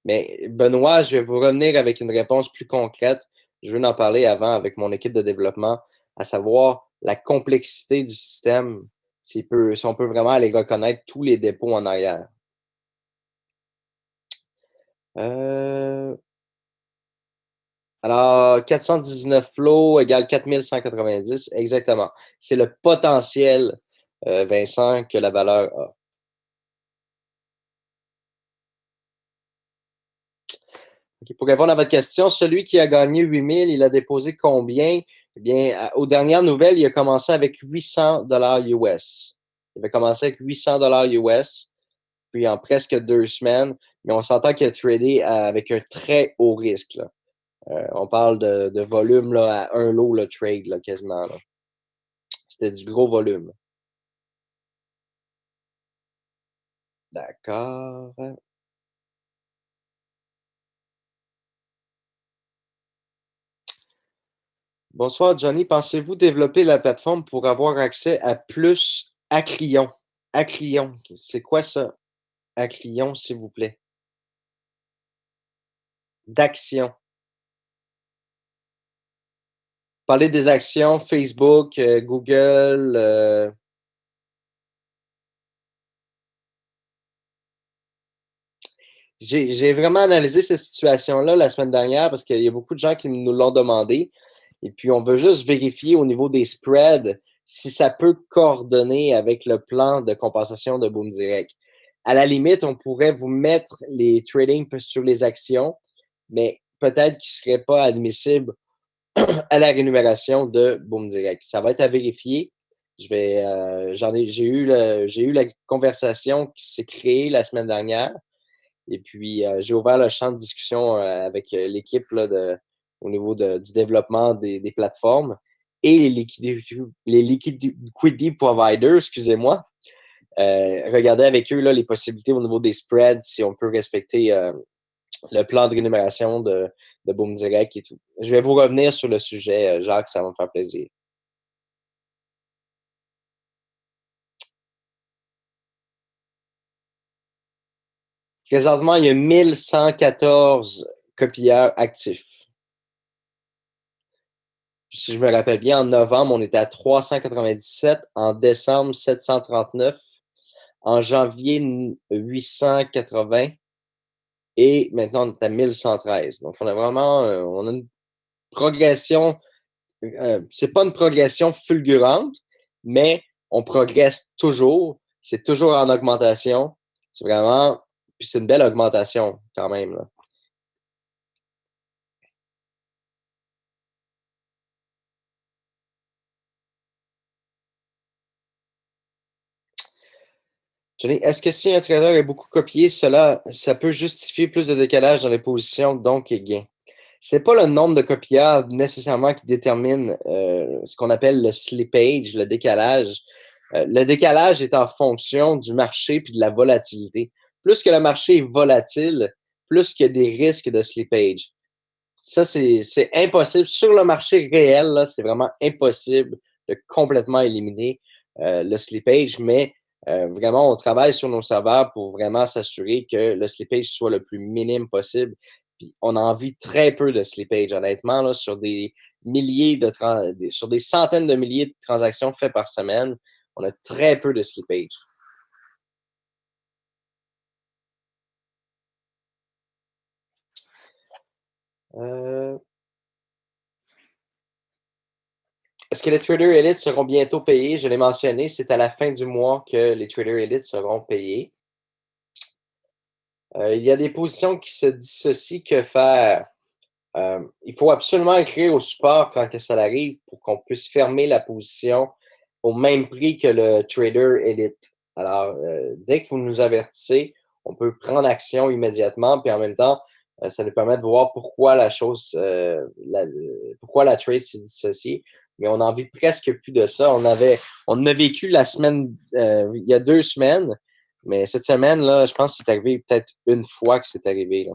A: Mais Benoît, je vais vous revenir avec une réponse plus concrète. Je veux en parler avant avec mon équipe de développement, à savoir la complexité du système, si on peut vraiment aller reconnaître tous les dépôts en arrière. Alors, 419 flots égale 4190, exactement. C'est le potentiel, Vincent, que la valeur a. Okay, pour répondre à votre question, celui qui a gagné 8000, il a déposé combien? Eh bien, aux dernières nouvelles, il a commencé avec 800 dollars US. Il avait commencé avec 800 dollars US, puis en presque 2 semaines, mais on s'entend qu'il a tradé avec un très haut risque. Là. On parle de volume là, à un lot le trade là, quasiment. Là. C'était du gros volume. D'accord. Bonsoir, Johnny. Pensez-vous développer la plateforme pour avoir accès à plus Aclion? Aclion, c'est quoi ça? Aclion, s'il vous plaît. D'actions. Parler des actions, Facebook, Google. J'ai vraiment analysé cette situation-là la semaine dernière parce qu'il y a beaucoup de gens qui nous l'ont demandé. Et puis, on veut juste vérifier au niveau des spreads si ça peut coordonner avec le plan de compensation de Boom Direct. À la limite, on pourrait vous mettre les trading sur les actions, mais peut-être qu'ils ne seraient pas admissibles à la rémunération de Boom Direct. Ça va être à vérifier. J'ai eu la conversation qui s'est créée la semaine dernière. Et puis, j'ai ouvert le champ de discussion avec l'équipe au niveau du développement des plateformes et les liquidity providers, excusez-moi. Regardez avec eux là, les possibilités au niveau des spreads, si on peut respecter le plan de rémunération de Boom Direct et tout. Je vais vous revenir sur le sujet, Jacques, ça va me faire plaisir. Présentement, il y a 1114 copieurs actifs. Si je me rappelle bien, en novembre, on était à 397, en décembre, 739, en janvier, 880 et maintenant, on est à 1113. Donc, on a vraiment on a une progression, c'est pas une progression fulgurante, mais on progresse toujours. C'est toujours en augmentation. C'est vraiment, puis c'est une belle augmentation quand même. Là. Johnny, est-ce que si un trader est beaucoup copié, ça peut justifier plus de décalage dans les positions, donc et gain? C'est pas le nombre de copieurs nécessairement qui détermine ce qu'on appelle le slippage, le décalage. Le décalage est en fonction du marché puis de la volatilité. Plus que le marché est volatile, plus qu'il y a des risques de slippage. Ça, c'est impossible. Sur le marché réel, c'est vraiment impossible de complètement éliminer le slippage, mais Vraiment, on travaille sur nos serveurs pour vraiment s'assurer que le slippage soit le plus minime possible. Puis on en vit très peu de slippage, honnêtement, là, sur des sur des centaines de milliers de transactions faites par semaine, on a très peu de slippage. Euh, Est-ce que les traders élites seront bientôt payés? Je l'ai mentionné, c'est à la fin du mois que les traders élites seront payés. Il y a des positions qui se dissocient. Que faire? Il faut absolument écrire au support quand que ça arrive pour qu'on puisse fermer la position au même prix que le trader élite. Alors, dès que vous nous avertissez, on peut prendre action immédiatement, puis en même temps, ça nous permet de voir pourquoi pourquoi la trade s'est dissociée. Mais on n'en vit presque plus de ça. On a vécu la semaine, il y a 2 semaines, mais cette semaine, là, je pense que c'est arrivé peut-être une fois que c'est arrivé, là.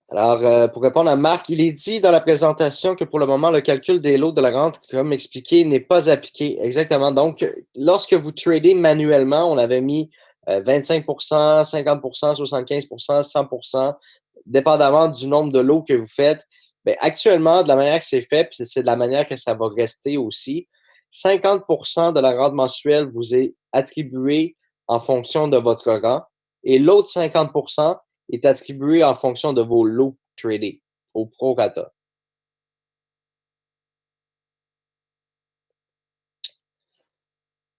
A: Alors, pour répondre à Marc, il est dit dans la présentation que pour le moment, le calcul des lots de la rente, comme expliqué, n'est pas appliqué. Exactement. Donc, lorsque vous tradez manuellement, on avait mis 25 50 75 100 dépendamment du nombre de lots que vous faites. Bien, actuellement, de la manière que c'est fait, puis c'est de la manière que ça va rester aussi, 50 de la rente mensuelle vous est attribuée en fonction de votre rang et l'autre 50 est attribué en fonction de vos lots tradés au prorata.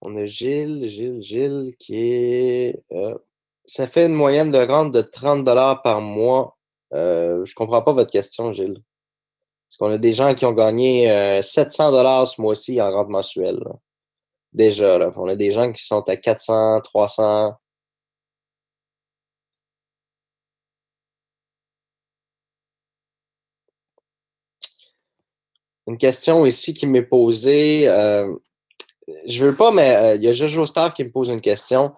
A: On a Gilles qui est. Ça fait une moyenne de rente de 30 par mois. Je comprends pas votre question, Gilles. Parce qu'on a des gens qui ont gagné 700 ce mois-ci en rente mensuelle, là. Déjà, là. On a des gens qui sont à 400, 300. Une question ici qui m'est posée. Je veux pas, mais il y a Jojo Star qui me pose une question.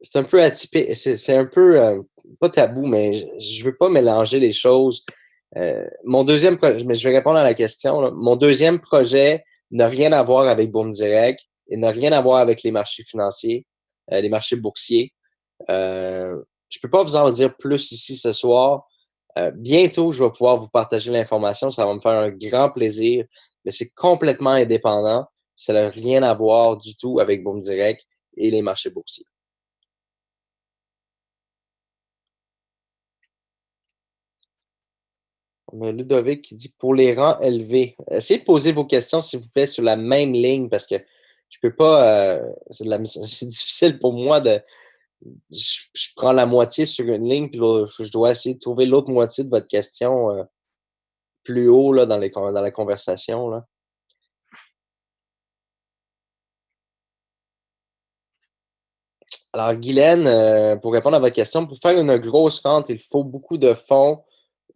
A: C'est un peu atypique, c'est un peu pas tabou, mais je veux pas mélanger les choses. Mon deuxième projet, mais je vais répondre à la question, là. Mon deuxième projet n'a rien à voir avec Boom Direct et n'a rien à voir avec les marchés financiers, les marchés boursiers. Je peux pas vous en dire plus ici ce soir. Bientôt, je vais pouvoir vous partager l'information. Ça va me faire un grand plaisir, mais c'est complètement indépendant. Ça n'a rien à voir du tout avec Boom Direct et les marchés boursiers. On a Ludovic qui dit pour les rangs élevés. Essayez de poser vos questions, s'il vous plaît, sur la même ligne parce que je peux pas. C'est difficile pour moi de. Je prends la moitié sur une ligne, puis je dois essayer de trouver l'autre moitié de votre question plus haut là, dans la conversation. Là. Alors, Guylaine, pour répondre à votre question, pour faire une grosse rente, il faut beaucoup de fonds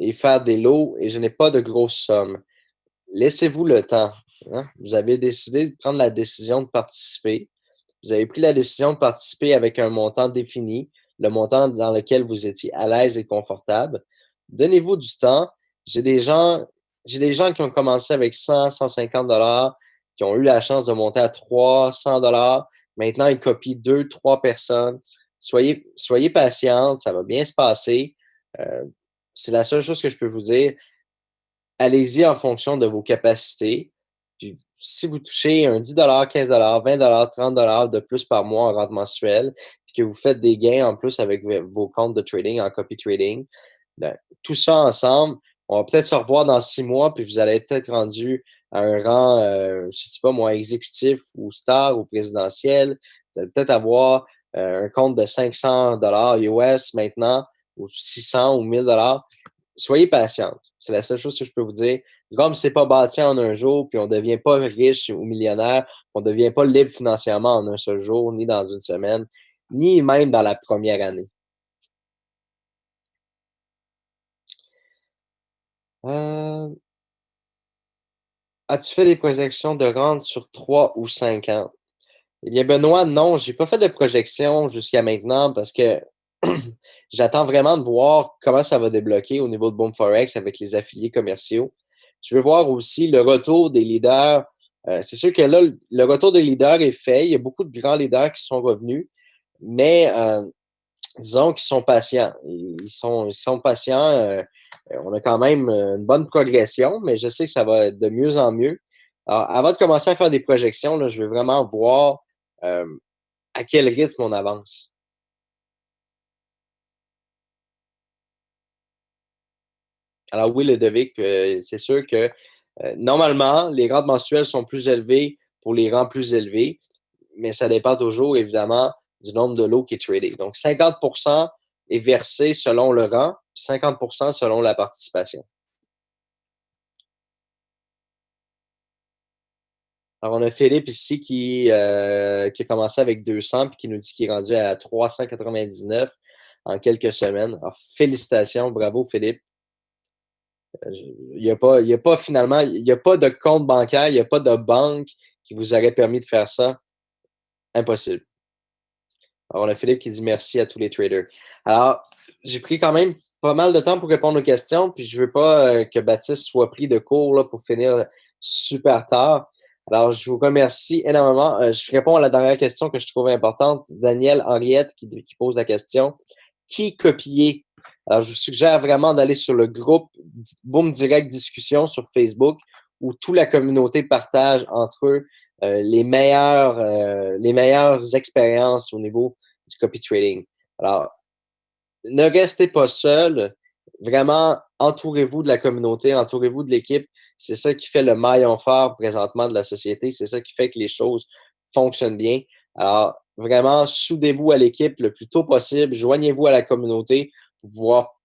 A: et faire des lots, et je n'ai pas de grosses sommes. Laissez-vous le temps. Hein? Vous avez décidé de prendre la décision de participer. Vous avez pris la décision de participer avec un montant défini, le montant dans lequel vous étiez à l'aise et confortable. Donnez-vous du temps. J'ai des gens, j'ai des gens qui ont commencé avec 100, 150 dollars, qui ont eu la chance de monter à 300 dollars. Maintenant, ils copient 2, 3 personnes. Soyez patiente, ça va bien se passer. Euh, c'est la seule chose que je peux vous dire. Allez-y en fonction de vos capacités. Puis, si vous touchez un 10 15 20 30 de plus par mois en rente mensuelle, puis que vous faites des gains en plus avec vos comptes de trading en copy trading, ben, tout ça ensemble, on va peut-être se revoir dans 6 mois, puis vous allez peut-être rendu à un rang, je sais pas moi, exécutif ou star ou présidentiel. Vous allez peut-être avoir un compte de 500 US maintenant, ou 600 ou 1000 soyez patiente. C'est la seule chose que je peux vous dire. Rome, c'est pas bâti en un jour, puis on devient pas riche ou millionnaire, on devient pas libre financièrement en un seul jour, ni dans une semaine, ni même dans la première année. Euh, As-tu fait des projections de rente sur 3 ou 5 ans? Eh bien, Benoît, non, j'ai pas fait de projection jusqu'à maintenant parce que j'attends vraiment de voir comment ça va débloquer au niveau de Boom Forex avec les affiliés commerciaux. Je veux voir aussi le retour des leaders. C'est sûr que là, le retour des leaders est fait. Il y a beaucoup de grands leaders qui sont revenus, mais disons qu'ils sont patients. Ils sont patients. On a quand même une bonne progression, mais je sais que ça va être de mieux en mieux. Alors, avant de commencer à faire des projections, là, je veux vraiment voir euh, à quel rythme on avance. Alors oui, Ludovic, c'est sûr que normalement, les rentes mensuelles sont plus élevées pour les rangs plus élevés, mais ça dépend toujours, évidemment, du nombre de lots qui est tradé. Donc, 50% est versé selon le rang, 50% selon la participation. Alors, on a Philippe ici qui a commencé avec 200 puis qui nous dit qu'il est rendu à 399 en quelques semaines. Alors, félicitations, bravo Philippe. Il y a pas finalement, il n'y a pas de compte bancaire, il n'y a pas de banque qui vous aurait permis de faire ça. Impossible. Alors, on a Philippe qui dit merci à tous les traders. Alors, j'ai pris quand même pas mal de temps pour répondre aux questions, puis je veux pas que Baptiste soit pris de court là, pour finir super tard. Alors, je vous remercie énormément. Je réponds à la dernière question que je trouvais importante. Daniel Henriette qui pose la question. Qui copier? Alors, je vous suggère vraiment d'aller sur le groupe Boom Direct Discussion sur Facebook où toute la communauté partage entre eux les meilleures expériences au niveau du copy trading. Alors, ne restez pas seul. Vraiment, entourez-vous de la communauté, entourez-vous de l'équipe. C'est ça qui fait le maillon fort présentement de la société. C'est ça qui fait que les choses fonctionnent bien. Alors, vraiment, soudez-vous à l'équipe le plus tôt possible. Joignez-vous à la communauté pour pouvoir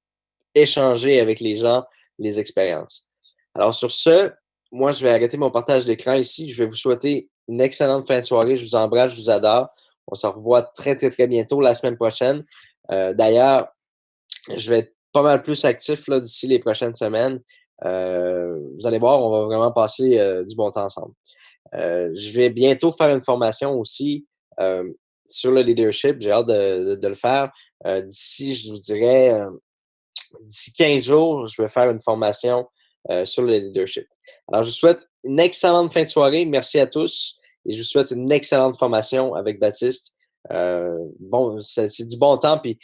A: échanger avec les gens les expériences. Alors, sur ce, moi, je vais arrêter mon partage d'écran ici. Je vais vous souhaiter une excellente fin de soirée. Je vous embrasse, je vous adore. On se revoit très, très, très bientôt la semaine prochaine. D'ailleurs, je vais être pas mal plus actif là, d'ici les prochaines semaines. Vous allez voir, on va vraiment passer du bon temps ensemble. Je vais bientôt faire une formation aussi sur le leadership. J'ai hâte de le faire. D'ici, je vous dirais, d'ici 15 jours, je vais faire une formation sur le leadership. Alors, je vous souhaite une excellente fin de soirée. Merci à tous et je vous souhaite une excellente formation avec Baptiste. Bon, c'est du bon temps, puis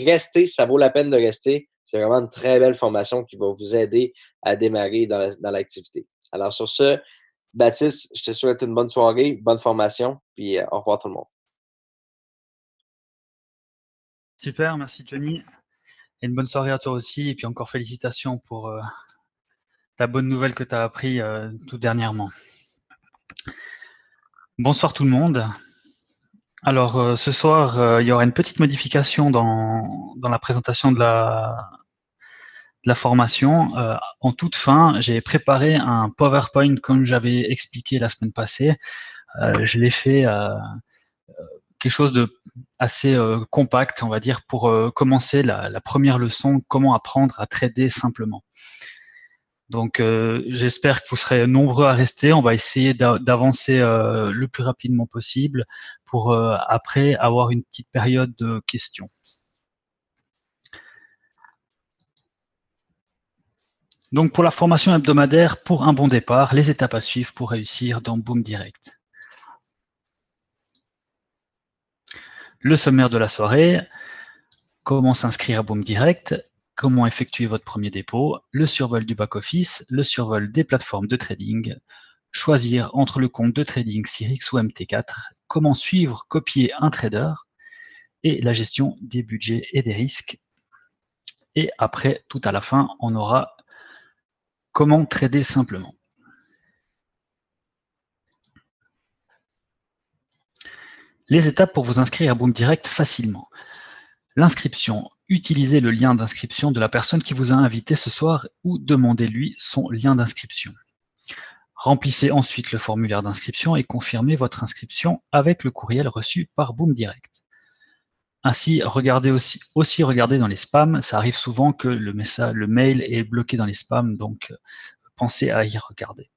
A: restez, ça vaut la peine de rester. C'est vraiment une très belle formation qui va vous aider à démarrer dans l'activité. Alors, sur ce, Baptiste, je te souhaite une bonne soirée, bonne formation, puis au revoir tout le monde.
C: Super, merci Johnny. Et une bonne soirée à toi aussi. Et puis encore félicitations pour ta bonne nouvelle que tu as appris tout dernièrement. Bonsoir tout le monde. Alors ce soir, il y aura une petite modification dans la présentation de la formation. En toute fin, j'ai préparé un PowerPoint comme j'avais expliqué la semaine passée. Je l'ai fait quelque chose de assez compact, on va dire, pour commencer la première leçon, comment apprendre à trader simplement. Donc, j'espère que vous serez nombreux à rester. On va essayer d'avancer le plus rapidement possible pour après avoir une petite période de questions. Donc, pour la formation hebdomadaire, pour un bon départ, les étapes à suivre pour réussir dans Boom Direct. Le sommaire de la soirée, comment s'inscrire à Boom Direct, comment effectuer votre premier dépôt, le survol du back-office, le survol des plateformes de trading, choisir entre le compte de trading Cyrix ou MT4, comment suivre, copier un trader, et la gestion des budgets et des risques. Et après, tout à la fin, on aura comment trader simplement. Les étapes pour vous inscrire à Boom Direct facilement. L'inscription. Utilisez le lien d'inscription de la personne qui vous a invité ce soir ou demandez-lui son lien d'inscription. Remplissez ensuite le formulaire d'inscription et confirmez votre inscription avec le courriel reçu par Boom Direct. Ainsi, regardez aussi regardez dans les spams. Ça arrive souvent que le mail est bloqué dans les spams, donc pensez à y regarder.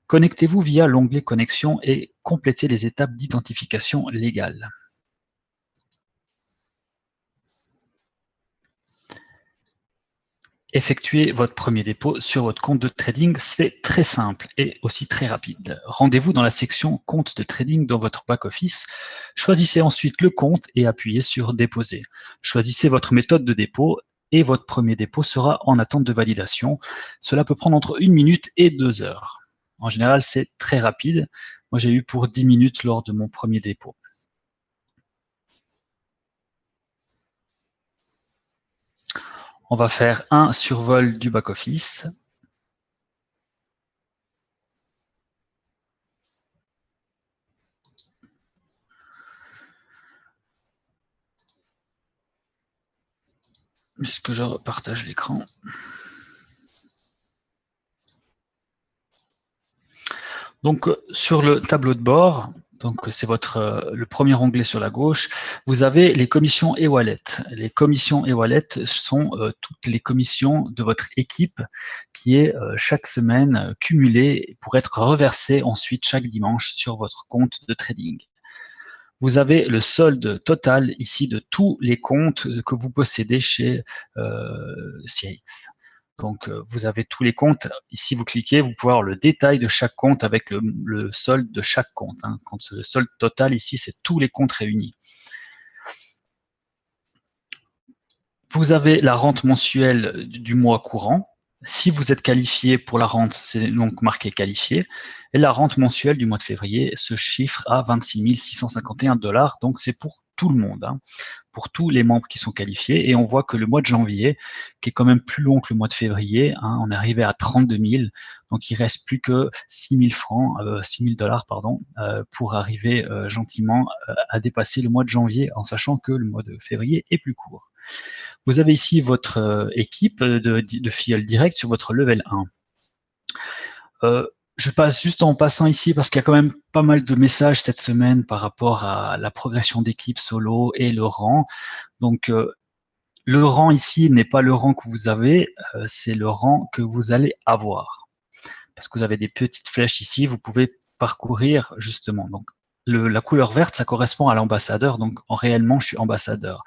C: Connectez-vous via l'onglet Connexion et complétez les étapes d'identification légale. Effectuez votre premier dépôt sur votre compte de trading, c'est très simple et aussi très rapide. Rendez-vous dans la section compte de trading dans votre back-office. Choisissez ensuite le compte et appuyez sur déposer. Choisissez votre méthode de dépôt et votre premier dépôt sera en attente de validation. Cela peut prendre entre 1 minute et 2 heures. En général, c'est très rapide. Moi, j'ai eu pour 10 minutes lors de mon premier dépôt. On va faire un survol du back-office. Puisque je repartage l'écran. Donc, sur le tableau de bord, donc c'est le premier onglet sur la gauche, vous avez les commissions et wallets. Les commissions et wallets sont toutes les commissions de votre équipe qui est chaque semaine cumulée pour être reversée ensuite chaque dimanche sur votre compte de trading. Vous avez le solde total ici de tous les comptes que vous possédez chez CRX. Donc, vous avez tous les comptes. Ici, vous cliquez, vous pouvez avoir le détail de chaque compte avec le solde de chaque compte. Hein. Quand le solde total, ici, c'est tous les comptes réunis. Vous avez la rente mensuelle du mois courant. Si vous êtes qualifié pour la rente, c'est donc marqué qualifié. Et la rente mensuelle du mois de février se chiffre à 26 651 $. Donc, c'est pour tout le monde, hein, pour tous les membres qui sont qualifiés. Et on voit que le mois de janvier, qui est quand même plus long que le mois de février, hein, on est arrivé à 32 000. Donc, il reste plus que 6 000 francs, 6 000 $, pardon, pour arriver gentiment à dépasser le mois de janvier, en sachant que le mois de février est plus court. Vous avez ici votre équipe de filleul direct sur votre level 1. Je passe juste en passant ici parce qu'il y a quand même pas mal de messages cette semaine par rapport à la progression d'équipe solo et le rang. Donc, le rang ici n'est pas le rang que vous avez, c'est le rang que vous allez avoir. Parce que vous avez des petites flèches ici, vous pouvez parcourir justement. Donc, la couleur verte, ça correspond à l'ambassadeur. Donc, réellement, je suis ambassadeur.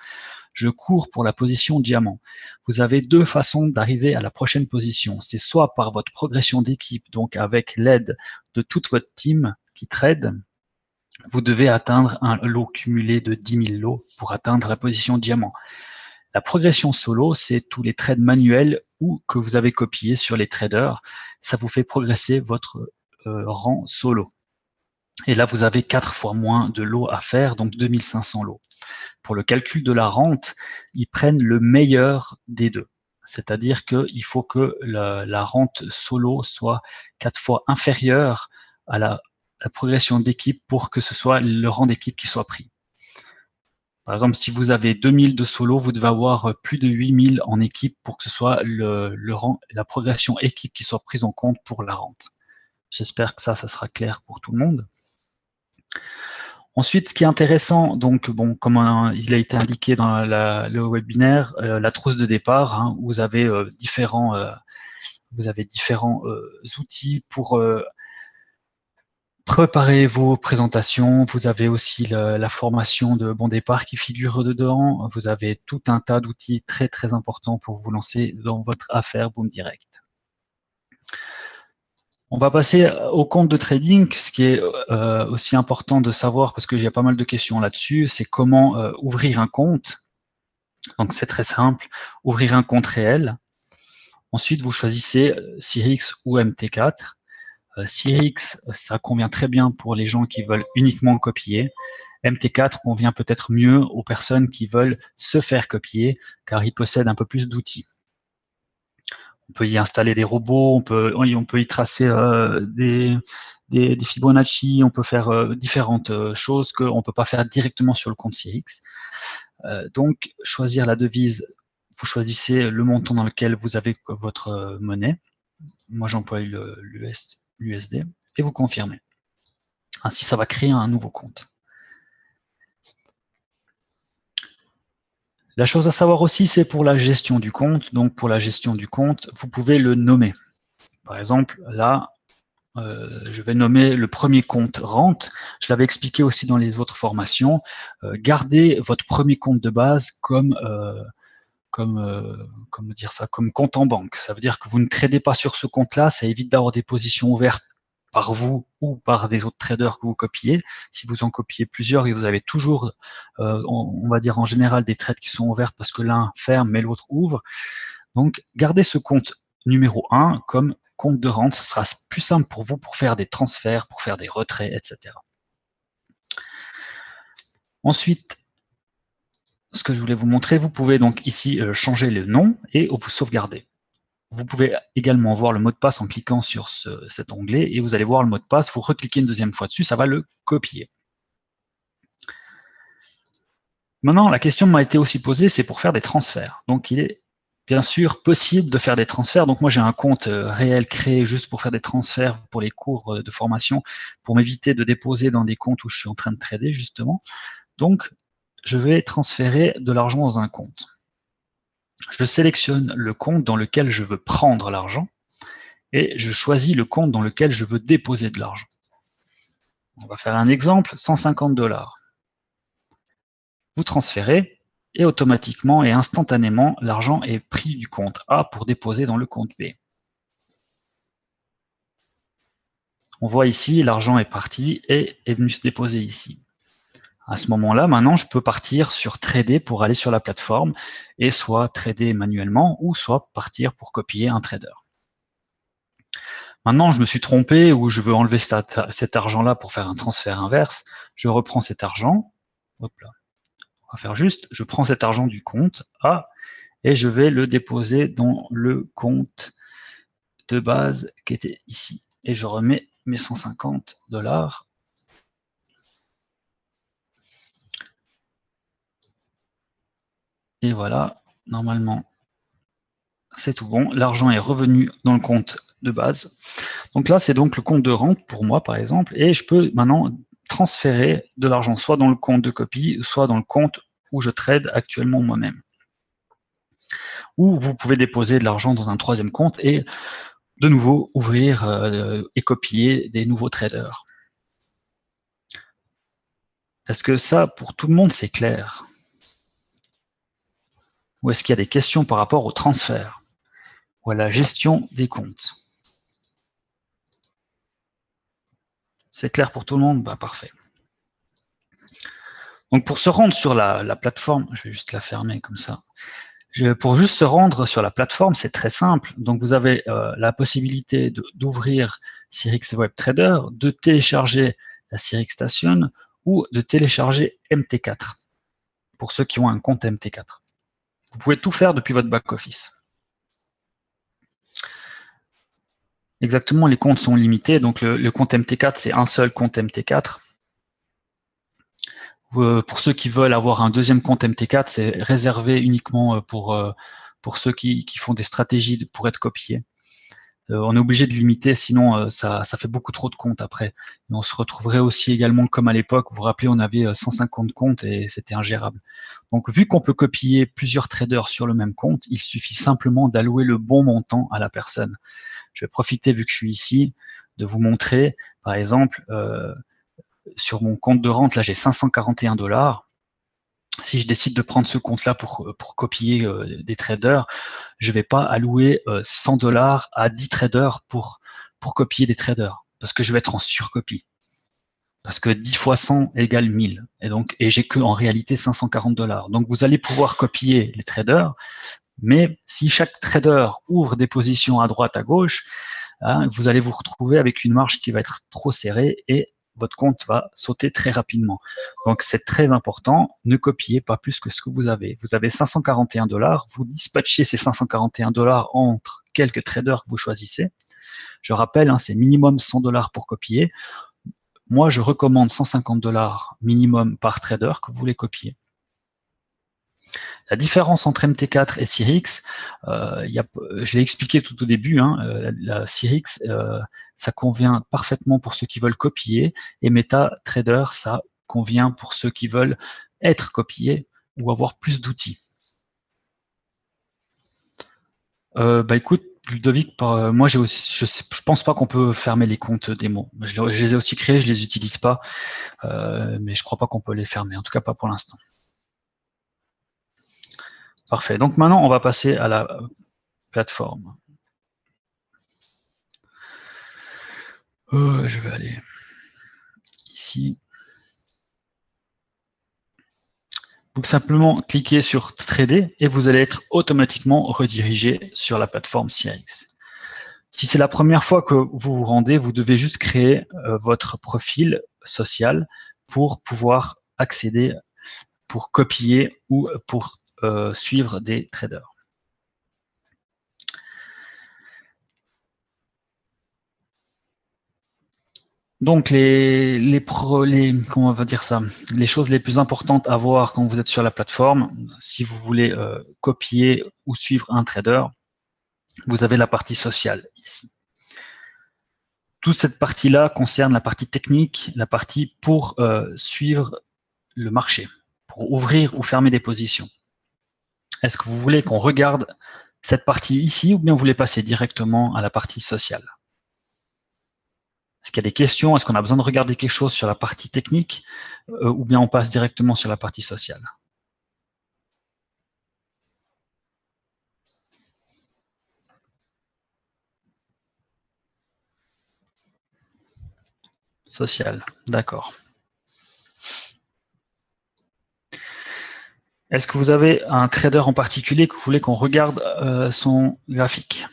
C: Je cours pour la position diamant. Vous avez deux façons d'arriver à la prochaine position. C'est soit par votre progression d'équipe, donc avec l'aide de toute votre team qui trade, vous devez atteindre un lot cumulé de 10 000 lots pour atteindre la position diamant. La progression solo, c'est tous les trades manuels ou que vous avez copiés sur les traders. Ça vous fait progresser votre rang solo. Et là, vous avez 4 fois moins de lots à faire, donc 2500 lots. Pour le calcul de la rente, ils prennent le meilleur des deux. C'est-à-dire qu'il faut que la rente solo soit 4 fois inférieure à la progression d'équipe pour que ce soit le rang d'équipe qui soit pris. Par exemple, si vous avez 2000 de solo, vous devez avoir plus de 8000 en équipe pour que ce soit la progression équipe qui soit prise en compte pour la rente. J'espère que ça sera clair pour tout le monde. Ensuite, ce qui est intéressant, donc bon, comme il a été indiqué dans le webinaire, la trousse de départ, hein, vous avez différents outils pour préparer vos présentations. Vous avez aussi la formation de bon départ qui figure dedans. Vous avez tout un tas d'outils très très importants pour vous lancer dans votre affaire Boom Direct. On va passer au compte de trading. Ce qui est aussi important de savoir, parce qu'il y a pas mal de questions là-dessus, c'est comment ouvrir un compte. Donc c'est très simple, ouvrir un compte réel. Ensuite, vous choisissez CRX ou MT4. CRX, ça convient très bien pour les gens qui veulent uniquement copier. MT4 convient peut-être mieux aux personnes qui veulent se faire copier, car il possède un peu plus d'outils. On peut y installer des robots, on peut y tracer des Fibonacci, on peut faire différentes choses qu'on ne peut pas faire directement sur le compte CRX. Donc, choisir la devise, vous choisissez le montant dans lequel vous avez votre monnaie. Moi, j'emploie l'USD et vous confirmez. Ainsi, ça va créer un nouveau compte. La chose à savoir aussi, c'est pour la gestion du compte. Donc, pour la gestion du compte, vous pouvez le nommer. Par exemple, là, je vais nommer le premier compte rente. Je l'avais expliqué aussi dans les autres formations. Gardez votre premier compte de base comme compte en banque. Ça veut dire que vous ne tradez pas sur ce compte-là, ça évite d'avoir des positions ouvertes par vous ou par des autres traders que vous copiez. Si vous en copiez plusieurs et vous avez toujours, on va dire en général, des trades qui sont ouvertes parce que l'un ferme mais l'autre ouvre. Donc, gardez ce compte numéro 1 comme compte de rente. Ce sera plus simple pour vous pour faire des transferts, pour faire des retraits, etc. Ensuite, ce que je voulais vous montrer, vous pouvez donc ici changer le nom et vous sauvegarder. Vous pouvez également voir le mot de passe en cliquant sur cet onglet et vous allez voir le mot de passe, vous recliquez une deuxième fois dessus, ça va le copier. Maintenant, la question m'a été aussi posée, c'est pour faire des transferts. Donc, il est bien sûr possible de faire des transferts. Donc, moi, j'ai un compte réel créé juste pour faire des transferts pour les cours de formation, pour m'éviter de déposer dans des comptes où je suis en train de trader, justement. Donc, je vais transférer de l'argent dans un compte. Je sélectionne le compte dans lequel je veux prendre l'argent et je choisis le compte dans lequel je veux déposer de l'argent. On va faire un exemple, 150 $. Vous transférez et automatiquement et instantanément, l'argent est pris du compte A pour déposer dans le compte B. On voit ici, l'argent est parti et est venu se déposer ici. À ce moment-là, maintenant, je peux partir sur trader pour aller sur la plateforme et soit trader manuellement ou soit partir pour copier un trader. Maintenant, je me suis trompé ou je veux enlever cet argent-là pour faire un transfert inverse. Je reprends cet argent. Hop là. On va faire juste, je prends cet argent du compte A et je vais le déposer dans le compte de base qui était ici. Et je remets mes 150 $. Et voilà, normalement, c'est tout bon. L'argent est revenu dans le compte de base. Donc là, c'est donc le compte de rente pour moi, par exemple. Et je peux maintenant transférer de l'argent soit dans le compte de copie, soit dans le compte où je trade actuellement moi-même. Ou vous pouvez déposer de l'argent dans un troisième compte et de nouveau ouvrir et copier des nouveaux traders. Est-ce que ça, pour tout le monde, c'est clair? Ou est-ce qu'il y a des questions par rapport au transfert ou à la gestion des comptes? C'est clair pour tout le monde? Bah, parfait. Donc pour se rendre sur la plateforme, je vais juste la fermer comme ça. Pour juste se rendre sur la plateforme, c'est très simple. Donc vous avez la possibilité d'ouvrir Sirix Web Trader, de télécharger la Sirix Station ou de télécharger MT4 pour ceux qui ont un compte MT4. Vous pouvez tout faire depuis votre back-office. Exactement, les comptes sont limités. Donc le compte MT4, c'est un seul compte MT4. Pour ceux qui veulent avoir un deuxième compte MT4, c'est réservé uniquement pour ceux qui font des stratégies pour être copiés. On est obligé de limiter, sinon ça fait beaucoup trop de comptes après. Et on se retrouverait aussi également comme à l'époque, vous vous rappelez, on avait 150 comptes et c'était ingérable. Donc vu qu'on peut copier plusieurs traders sur le même compte, il suffit simplement d'allouer le bon montant à la personne. Je vais profiter, vu que je suis ici, de vous montrer, par exemple, sur mon compte de rente, là j'ai 541 $. Si je décide de prendre ce compte-là pour copier des traders, je ne vais pas allouer 100 $ à 10 traders pour copier des traders, parce que je vais être en surcopie. Parce que 10 fois 100 égale 1000. Et j'ai que en réalité 540 $. Donc vous allez pouvoir copier les traders, mais si chaque trader ouvre des positions à droite, à gauche, hein, vous allez vous retrouver avec une marge qui va être trop serrée et votre compte va sauter très rapidement. Donc, c'est très important. Ne copiez pas plus que ce que vous avez. Vous avez 541 $. Vous dispatchez ces 541 $ entre quelques traders que vous choisissez. Je rappelle, hein, c'est minimum 100 $ pour copier. Moi, je recommande 150 $ minimum par trader que vous voulez copier. La différence entre MT4 et Sirix, je l'ai expliqué tout au début, hein, la Sirix, ça convient parfaitement pour ceux qui veulent copier, et MetaTrader, ça convient pour ceux qui veulent être copiés ou avoir plus d'outils. Écoute, Ludovic, moi, je pense pas qu'on peut fermer les comptes démo. Je les ai aussi créés, je les utilise pas, mais je crois pas qu'on peut les fermer, en tout cas pas pour l'instant. Parfait. Donc maintenant, on va passer à la plateforme. Je vais aller ici. Vous simplement cliquez sur Trader et vous allez être automatiquement redirigé sur la plateforme CRX. Si c'est la première fois que vous vous rendez, vous devez juste créer votre profil social pour pouvoir accéder, pour copier ou pour suivre des traders. Donc comment on va dire ça, les choses les plus importantes à voir quand vous êtes sur la plateforme, si vous voulez copier ou suivre un trader, vous avez la partie sociale ici. Toute cette partie-là concerne la partie technique, la partie pour suivre le marché, pour ouvrir ou fermer des positions. Est-ce que vous voulez qu'on regarde cette partie ici ou bien vous voulez passer directement à la partie sociale? Est-ce qu'il y a des questions? Est-ce qu'on a besoin de regarder quelque chose sur la partie technique ou bien on passe directement sur la partie sociale? Sociale, d'accord. Est-ce que vous avez un trader en particulier que vous voulez qu'on regarde son graphique?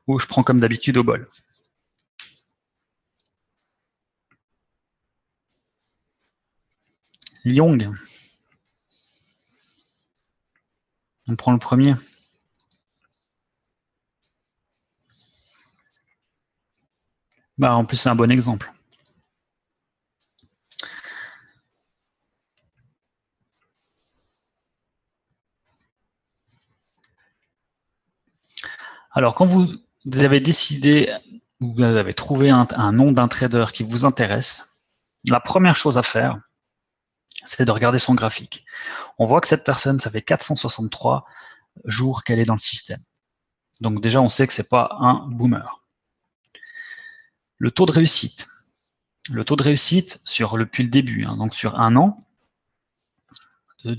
C: Ou je prends comme d'habitude au bol? Young. On prend le premier. Bah, en plus, c'est un bon exemple. Alors, quand vous avez décidé, vous avez trouvé un nom d'un trader qui vous intéresse, la première chose à faire, c'est de regarder son graphique. On voit que cette personne, ça fait 463 jours qu'elle est dans le système. Donc déjà, on sait que c'est pas un boomer. Le taux de réussite. Le taux de réussite depuis le début, hein, donc sur un an,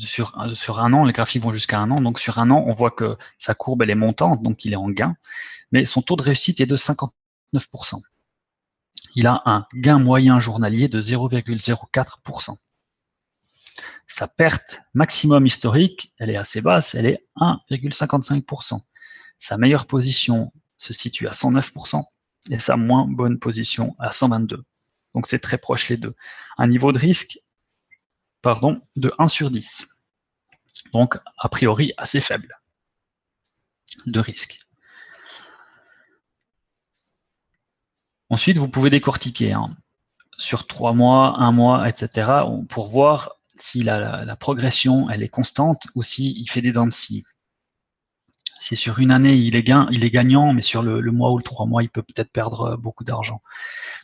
C: sur un an, les graphiques vont jusqu'à un an, donc sur un an, on voit que sa courbe elle est montante, donc il est en gain, mais son taux de réussite est de 59%. Il a un gain moyen journalier de 0,04%. Sa perte maximum historique, elle est assez basse, elle est 1,55%. Sa meilleure position se situe à 109% et sa moins bonne position à 122%. Donc c'est très proche les deux. Un niveau de risque de 1 sur 10. Donc a priori assez faible de risque. Ensuite, vous pouvez décortiquer sur 3 mois, 1 mois, etc. pour voir si la progression elle est constante ou s'il fait des dents de scie. Si sur une année il est gagnant, mais sur le mois ou le 3 mois, il peut peut-être perdre beaucoup d'argent.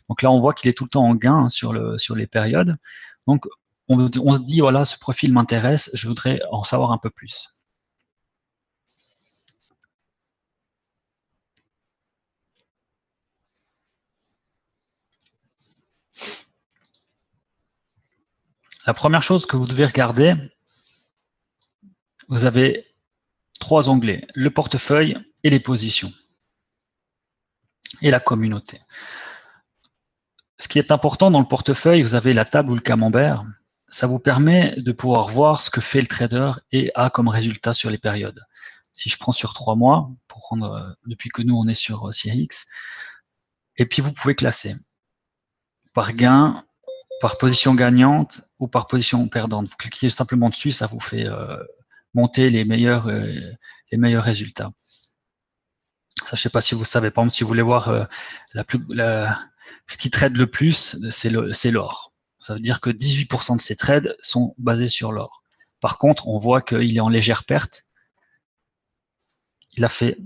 C: Donc là, on voit qu'il est tout le temps en gain sur les périodes. Donc on se dit, voilà, ce profil m'intéresse, je voudrais en savoir un peu plus. La première chose que vous devez regarder, vous avez 3 onglets, le portefeuille et les positions, et la communauté. Ce qui est important dans le portefeuille, vous avez la table ou le camembert. Ça vous permet de pouvoir voir ce que fait le trader et a comme résultat sur les périodes. Si je prends sur 3 mois, pour prendre depuis que nous on est sur CRX, et puis vous pouvez classer par gain, par position gagnante ou par position perdante. Vous cliquez simplement dessus, ça vous fait monter les meilleurs résultats. Ça, je ne sais pas si vous savez. Par exemple, si vous voulez voir ce qui trade le plus, c'est l'or. Ça veut dire que 18% de ces trades sont basés sur l'or. Par contre, on voit qu'il est en légère perte. Il a fait,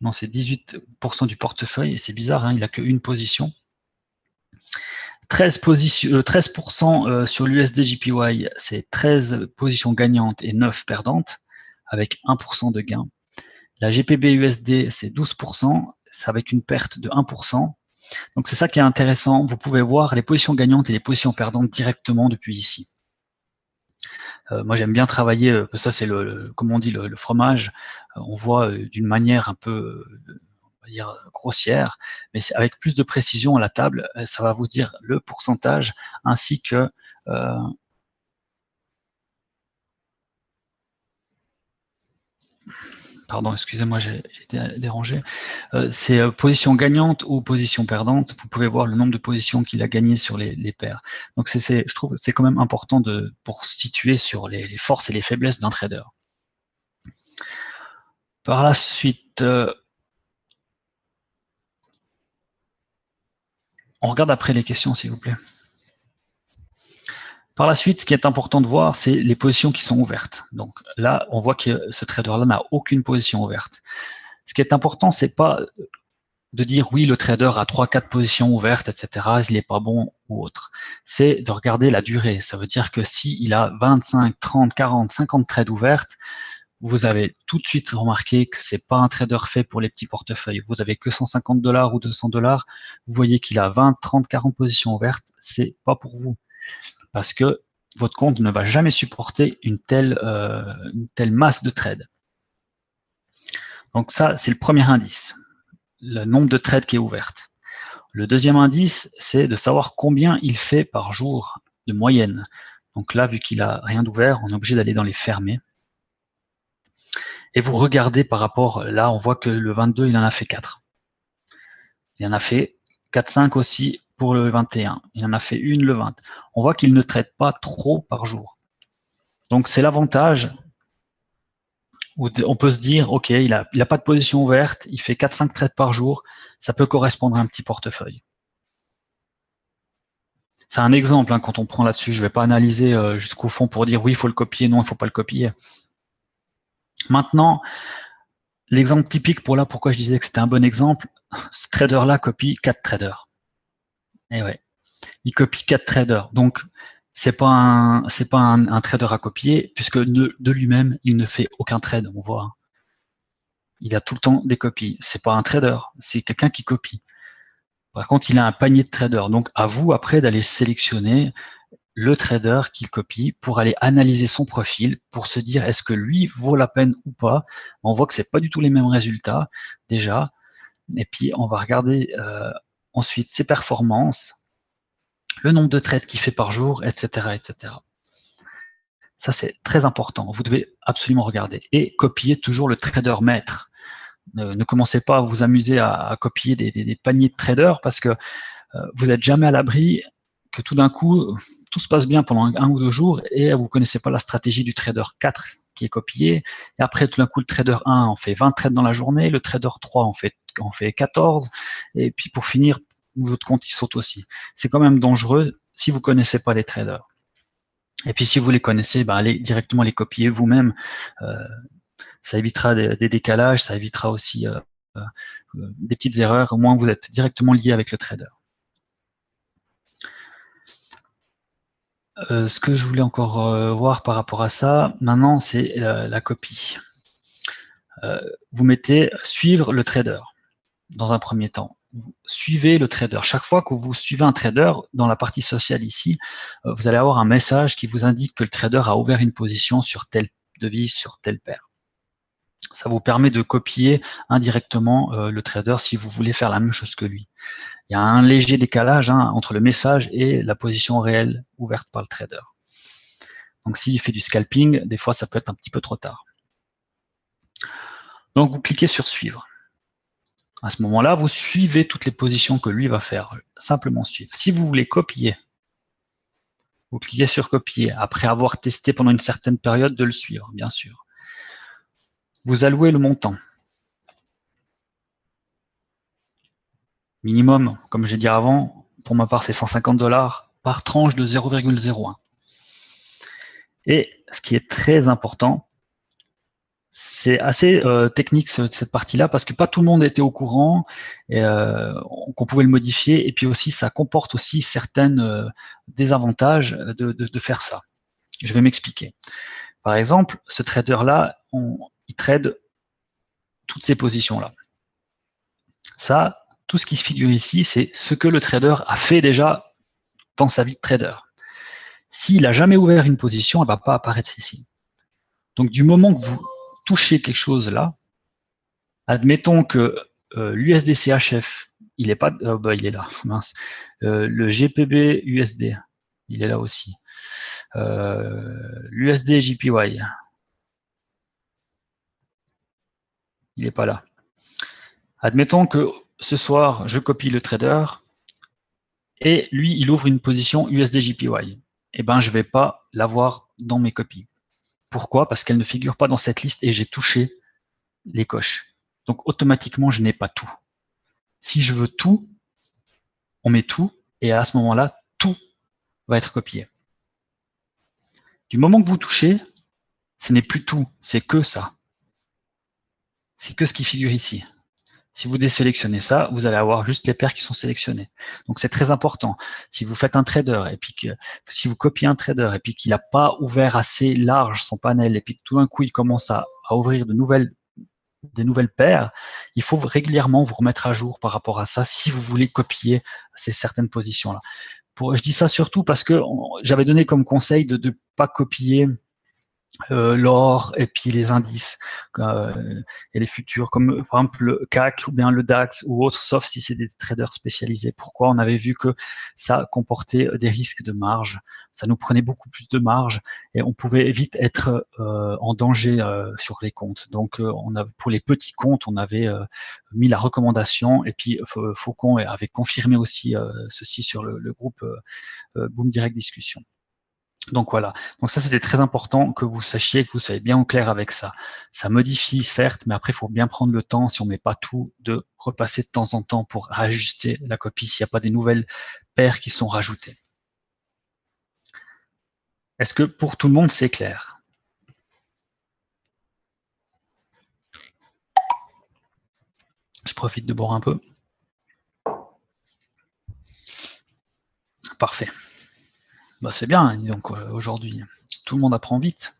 C: non, c'est 18% du portefeuille, et c'est bizarre, hein, il n'a qu'une position. 13% sur l'USD JPY, c'est 13 positions gagnantes et 9 perdantes, avec 1% de gain. La GPB USD, c'est 12%, c'est avec une perte de 1%. Donc c'est ça qui est intéressant. Vous pouvez voir les positions gagnantes et les positions perdantes directement depuis ici. Moi j'aime bien travailler, ça c'est comme on dit, le fromage. On voit d'une manière un peu on va dire grossière, mais avec plus de précision à la table, ça va vous dire le pourcentage ainsi que pardon, excusez-moi, j'ai été dérangé. C'est position gagnante ou position perdante. Vous pouvez voir le nombre de positions qu'il a gagné sur les paires. Donc, je trouve que c'est quand même important pour situer sur les forces et les faiblesses d'un trader. Par la suite, on regarde après les questions, s'il vous plaît. Par la suite, ce qui est important de voir, c'est les positions qui sont ouvertes. Donc là, on voit que ce trader-là n'a aucune position ouverte. Ce qui est important, c'est pas de dire oui, le trader a 3-4 positions ouvertes, etc., il n'est pas bon ou autre. C'est de regarder la durée. Ça veut dire que s'il a 25, 30, 40, 50 trades ouvertes, vous avez tout de suite remarqué que c'est pas un trader fait pour les petits portefeuilles. Vous avez que 150 $ ou 200 $. Vous voyez qu'il a 20, 30, 40 positions ouvertes. C'est pas pour vous. Parce que votre compte ne va jamais supporter une telle masse de trades. Donc ça, c'est le premier indice, le nombre de trades qui est ouverte. Le deuxième indice, c'est de savoir combien il fait par jour de moyenne. Donc là, vu qu'il a rien d'ouvert, on est obligé d'aller dans les fermés. Et vous regardez par rapport, là, on voit que le 22, il en a fait 4. Il en a fait 4-5 aussi pour le 21. Il en a fait une le 20. On voit qu'il ne traite pas trop par jour. Donc c'est l'avantage où on peut se dire, ok, il a pas de position ouverte, il fait 4-5 trades par jour, ça peut correspondre à un petit portefeuille. C'est un exemple hein, quand on prend là-dessus. Je ne vais pas analyser jusqu'au fond pour dire oui, il faut le copier, non, il ne faut pas le copier. Maintenant, l'exemple typique pour là, pourquoi je disais que c'était un bon exemple, ce trader-là copie 4 traders. Et ouais, il copie 4 traders. Donc, c'est pas un trader à copier, puisque de lui-même, il ne fait aucun trade, on voit. Il a tout le temps des copies. C'est pas un trader, c'est quelqu'un qui copie. Par contre, il a un panier de traders. Donc, à vous, après, d'aller sélectionner le trader qu'il copie pour aller analyser son profil, pour se dire est-ce que lui vaut la peine ou pas. On voit que c'est pas du tout les mêmes résultats, déjà. Et puis, on va regarder ensuite ses performances, le nombre de trades qu'il fait par jour, etc., etc. Ça, c'est très important. Vous devez absolument regarder. Et copier toujours le trader maître. Ne commencez pas à vous amuser à copier des paniers de traders parce que vous n'êtes jamais à l'abri que tout d'un coup, tout se passe bien pendant 1 ou 2 jours et vous ne connaissez pas la stratégie du trader 4 qui est copié. Et après, tout d'un coup, le trader 1 en fait 20 trades dans la journée, le trader 3 en fait 14. Et puis pour finir, votre compte il saute aussi. C'est quand même dangereux si vous ne connaissez pas les traders. Et puis si vous les connaissez, allez directement les copier vous-même. Ça évitera des décalages, ça évitera aussi des petites erreurs. Au moins, vous êtes directement lié avec le trader. Ce que je voulais encore voir par rapport à ça, maintenant, c'est la copie. Vous mettez « Suivre le trader » dans un premier temps. Vous suivez le trader. Chaque fois que vous suivez un trader, dans la partie sociale ici, vous allez avoir un message qui vous indique que le trader a ouvert une position sur telle devise, sur telle paire. Ça vous permet de copier indirectement le trader si vous voulez faire la même chose que lui. Il y a un léger décalage entre le message et la position réelle ouverte par le trader. Donc s'il fait du scalping, des fois ça peut être un petit peu trop tard. Donc vous cliquez sur suivre. À ce moment-là, vous suivez toutes les positions que lui va faire. Simplement suivre. Si vous voulez copier, vous cliquez sur copier. Après avoir testé pendant une certaine période, de le suivre, bien sûr. Vous allouez le montant. Minimum, comme j'ai dit avant, pour ma part, c'est 150 $ par tranche de 0,01. Et ce qui est très important, c'est assez technique cette partie-là parce que pas tout le monde était au courant qu'on pouvait le modifier et puis aussi ça comporte aussi certaines désavantages de faire ça. Je vais m'expliquer. Par exemple, ce trader-là, il trade toutes ces positions-là. Ça, tout ce qui se figure ici, c'est ce que le trader a fait déjà dans sa vie de trader. S'il n'a jamais ouvert une position, elle ne va pas apparaître ici. Donc, du moment que vous touchez quelque chose là, admettons que l'USDCHF, il est pas, il est là, mince. Le GPB USD, il est là aussi. L'USD JPY, il n'est pas là. Admettons que ce soir, je copie le trader et lui, il ouvre une position USD JPY. Eh ben, je ne vais pas l'avoir dans mes copies. Pourquoi? Parce qu'elle ne figure pas dans cette liste et j'ai touché les coches. Donc, automatiquement, je n'ai pas tout. Si je veux tout, on met tout et à ce moment-là, tout va être copié. Du moment que vous touchez, ce n'est plus tout, c'est que ça. C'est que ce qui figure ici. Si vous désélectionnez ça, vous allez avoir juste les paires qui sont sélectionnées. Donc c'est très important. Si vous faites un trader et puis que si vous copiez un trader et puis qu'il n'a pas ouvert assez large son panel et puis que tout d'un coup il commence à ouvrir des nouvelles paires, il faut régulièrement vous remettre à jour par rapport à ça si vous voulez copier ces certaines positions-là. Je dis ça surtout parce que j'avais donné comme conseil de ne pas copier l'or et puis les indices et les futurs, comme par exemple le CAC ou bien le DAX ou autre, sauf si c'est des traders spécialisés. Pourquoi? On avait vu que ça comportait des risques de marge, ça nous prenait beaucoup plus de marge et on pouvait vite être en danger sur les comptes. Donc pour les petits comptes, on avait mis la recommandation et puis Faucon avait confirmé aussi ceci sur le groupe Boom Direct Discussion. Donc voilà, donc ça c'était très important que vous sachiez, que vous soyez bien au clair avec ça. Ça modifie certes, mais après il faut bien prendre le temps, si on met pas tout, de repasser de temps en temps pour ajuster la copie s'il n'y a pas des nouvelles paires qui sont rajoutées. Est-ce que pour tout le monde c'est clair? Je profite de boire un peu. Parfait. Bah, c'est bien, donc aujourd'hui, tout le monde apprend vite.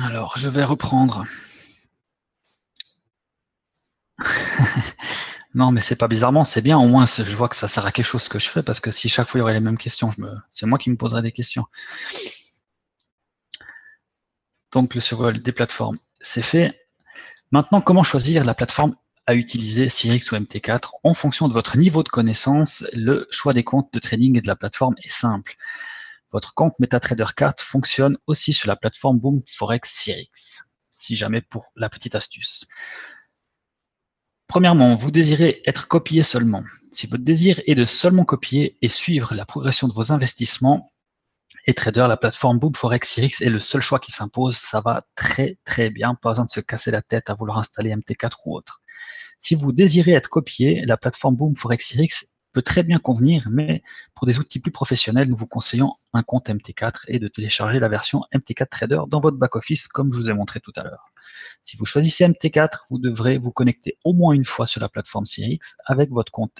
C: Alors, je vais reprendre. Non, mais c'est pas bizarrement, c'est bien, au moins je vois que ça sert à quelque chose ce que je fais, parce que si chaque fois il y aurait les mêmes questions, c'est moi qui me poserais des questions. Donc le survol des plateformes, c'est fait. Maintenant, comment choisir la plateforme à utiliser, Cyrix ou MT4? En fonction de votre niveau de connaissance, le choix des comptes de trading et de la plateforme est simple. Votre compte MetaTrader 4 fonctionne aussi sur la plateforme Boom Forex Cyrix, si jamais pour la petite astuce. Premièrement, vous désirez être copié seulement. Si votre désir est de seulement copier et suivre la progression de vos investissements et trader, la plateforme Boom Forex Cyrix est le seul choix qui s'impose. Ça va très très bien, pas besoin de se casser la tête à vouloir installer MT4 ou autre. Si vous désirez être copié, la plateforme Boom Forex Cyrix peut très bien convenir, mais pour des outils plus professionnels, nous vous conseillons un compte MT4 et de télécharger la version MT4 Trader dans votre back-office, comme je vous ai montré tout à l'heure. Si vous choisissez MT4, vous devrez vous connecter au moins une fois sur la plateforme Cyrix avec votre compte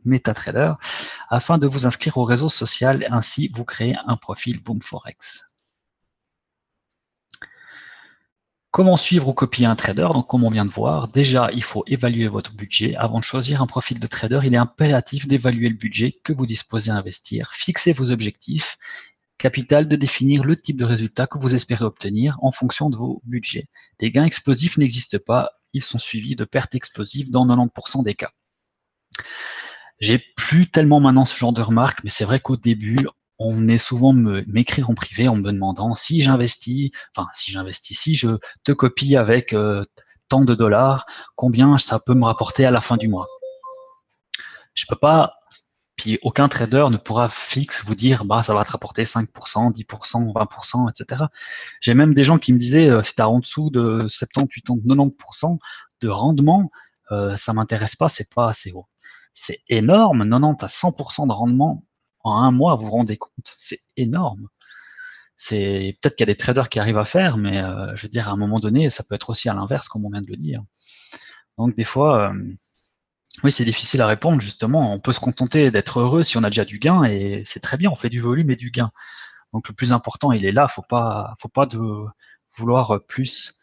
C: MetaTrader afin de vous inscrire au réseau social et ainsi vous créer un profil Boom Forex. Comment suivre ou copier un trader? Donc, comme on vient de voir, déjà, il faut évaluer votre budget. Avant de choisir un profil de trader, il est impératif d'évaluer le budget que vous disposez à investir, fixer vos objectifs, capital de définir le type de résultat que vous espérez obtenir en fonction de vos budgets. Des gains explosifs n'existent pas, ils sont suivis de pertes explosives dans 90% des cas. J'ai plus tellement maintenant ce genre de remarques, mais c'est vrai qu'au début, on venait souvent m'écrire en privé en me demandant si je te copie avec tant de dollars, combien ça peut me rapporter à la fin du mois. Je peux pas, puis aucun trader ne pourra fixe vous dire bah ça va te rapporter 5%, 10%, 20%, etc. J'ai même des gens qui me disaient si tu as en dessous de 70, 80, 90% de rendement, ça m'intéresse pas, c'est pas assez haut. C'est énorme, 90 à 100% de rendement en un mois, vous vous rendez compte, c'est énorme. C'est peut-être qu'il y a des traders qui arrivent à faire, mais je veux dire à un moment donné, ça peut être aussi à l'inverse, comme on vient de le dire. Donc des fois, oui, c'est difficile à répondre justement. On peut se contenter d'être heureux si on a déjà du gain et c'est très bien, on fait du volume et du gain. Donc le plus important, il est là. Faut pas vouloir plus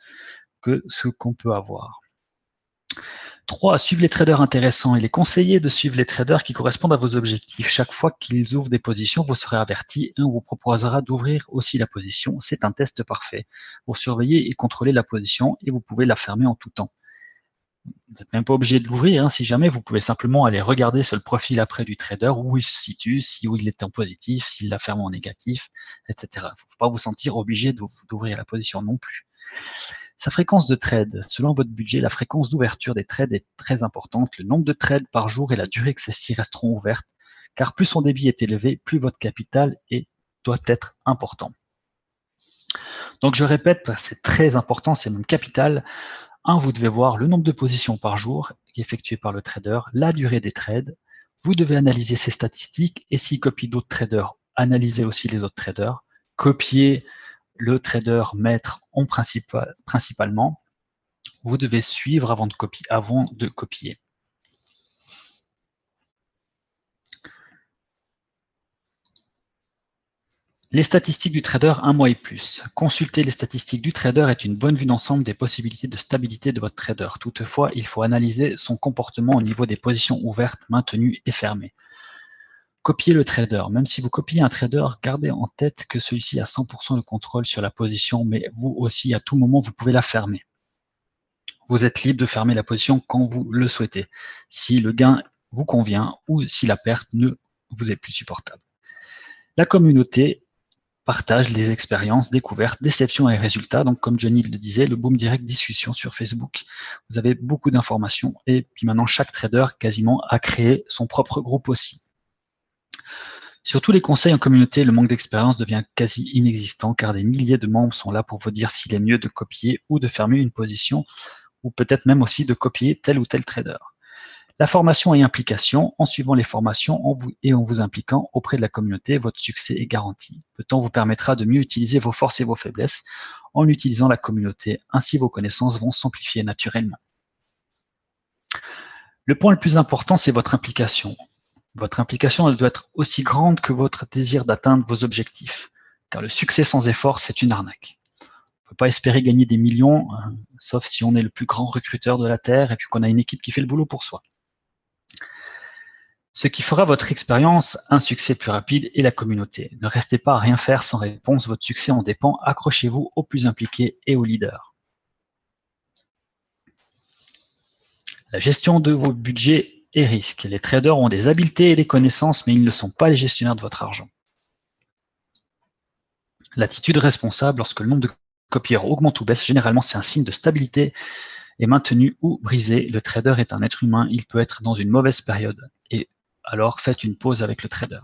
C: que ce qu'on peut avoir. 3. Suivre les traders intéressants. Il est conseillé de suivre les traders qui correspondent à vos objectifs. Chaque fois qu'ils ouvrent des positions, vous serez averti et on vous proposera d'ouvrir aussi la position. C'est un test parfait. Vous surveillez et contrôlez la position et vous pouvez la fermer en tout temps. Vous n'êtes même pas obligé de l'ouvrir. Si jamais, vous pouvez simplement aller regarder sur le profil après du trader où il se situe, où il est en positif, s'il la ferme en négatif, etc. Il ne faut pas vous sentir obligé d'ouvrir la position non plus. Sa fréquence de trade. Selon votre budget, la fréquence d'ouverture des trades est très importante. Le nombre de trades par jour et la durée que celles-ci resteront ouvertes, car plus son débit est élevé, plus votre capital doit être important. Donc je répète, c'est très important, c'est même capital. 1, vous devez voir le nombre de positions par jour effectuées par le trader, la durée des trades. Vous devez analyser ces statistiques et s'il copie d'autres traders, analysez aussi les autres traders. Copier le trader maître principalement. Vous devez suivre avant de copier. Les statistiques du trader 1 mois et plus. Consulter les statistiques du trader est une bonne vue d'ensemble des possibilités de stabilité de votre trader. Toutefois, il faut analyser son comportement au niveau des positions ouvertes, maintenues et fermées. Copier le trader. Même si vous copiez un trader, gardez en tête que celui-ci a 100% de contrôle sur la position, mais vous aussi, à tout moment, vous pouvez la fermer. Vous êtes libre de fermer la position quand vous le souhaitez, si le gain vous convient ou si la perte ne vous est plus supportable. La communauté partage les expériences, découvertes, déceptions et résultats. Donc, comme Johnny le disait, le Boom Direct discussion sur Facebook. Vous avez beaucoup d'informations et puis maintenant, chaque trader quasiment a créé son propre groupe aussi. Sur tous les conseils en communauté, le manque d'expérience devient quasi inexistant car des milliers de membres sont là pour vous dire s'il est mieux de copier ou de fermer une position ou peut-être même aussi de copier tel ou tel trader. La formation et implication, en suivant les formations et en vous impliquant auprès de la communauté, votre succès est garanti. Le temps vous permettra de mieux utiliser vos forces et vos faiblesses en utilisant la communauté. Ainsi, vos connaissances vont s'amplifier naturellement. Le point le plus important, c'est votre implication. Votre implication elle doit être aussi grande que votre désir d'atteindre vos objectifs, car le succès sans effort, c'est une arnaque. On ne peut pas espérer gagner des millions, sauf si on est le plus grand recruteur de la Terre et puis qu'on a une équipe qui fait le boulot pour soi. Ce qui fera votre expérience un succès plus rapide est la communauté. Ne restez pas à rien faire sans réponse, votre succès en dépend. Accrochez-vous aux plus impliqués et aux leaders. La gestion de vos budgets et risques. Les traders ont des habiletés et des connaissances, mais ils ne sont pas les gestionnaires de votre argent. L'attitude responsable, lorsque le nombre de copieurs augmente ou baisse, généralement c'est un signe de stabilité est maintenu ou brisé. Le trader est un être humain, il peut être dans une mauvaise période. Et alors faites une pause avec le trader.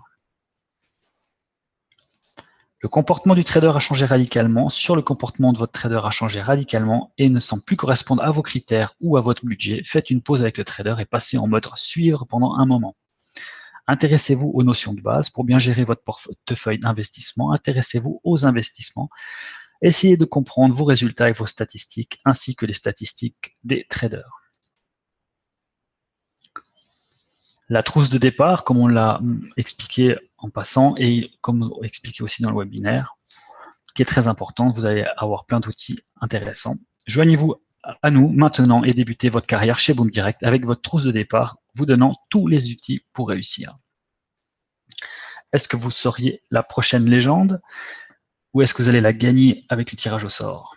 C: Le comportement du trader a changé radicalement. Sur le comportement de votre trader a changé radicalement et ne semble plus correspondre à vos critères ou à votre budget. Faites une pause avec le trader et passez en mode suivre pendant un moment. Intéressez-vous aux notions de base pour bien gérer votre portefeuille d'investissement. Intéressez-vous aux investissements. Essayez de comprendre vos résultats et vos statistiques, ainsi que les statistiques des traders. La trousse de départ, comme on l'a expliqué en passant, et comme expliqué aussi dans le webinaire, qui est très importante, vous allez avoir plein d'outils intéressants. Joignez-vous à nous maintenant et débutez votre carrière chez Boom Direct avec votre trousse de départ, vous donnant tous les outils pour réussir. Est-ce que vous seriez la prochaine légende ou est-ce que vous allez la gagner avec le tirage au sort?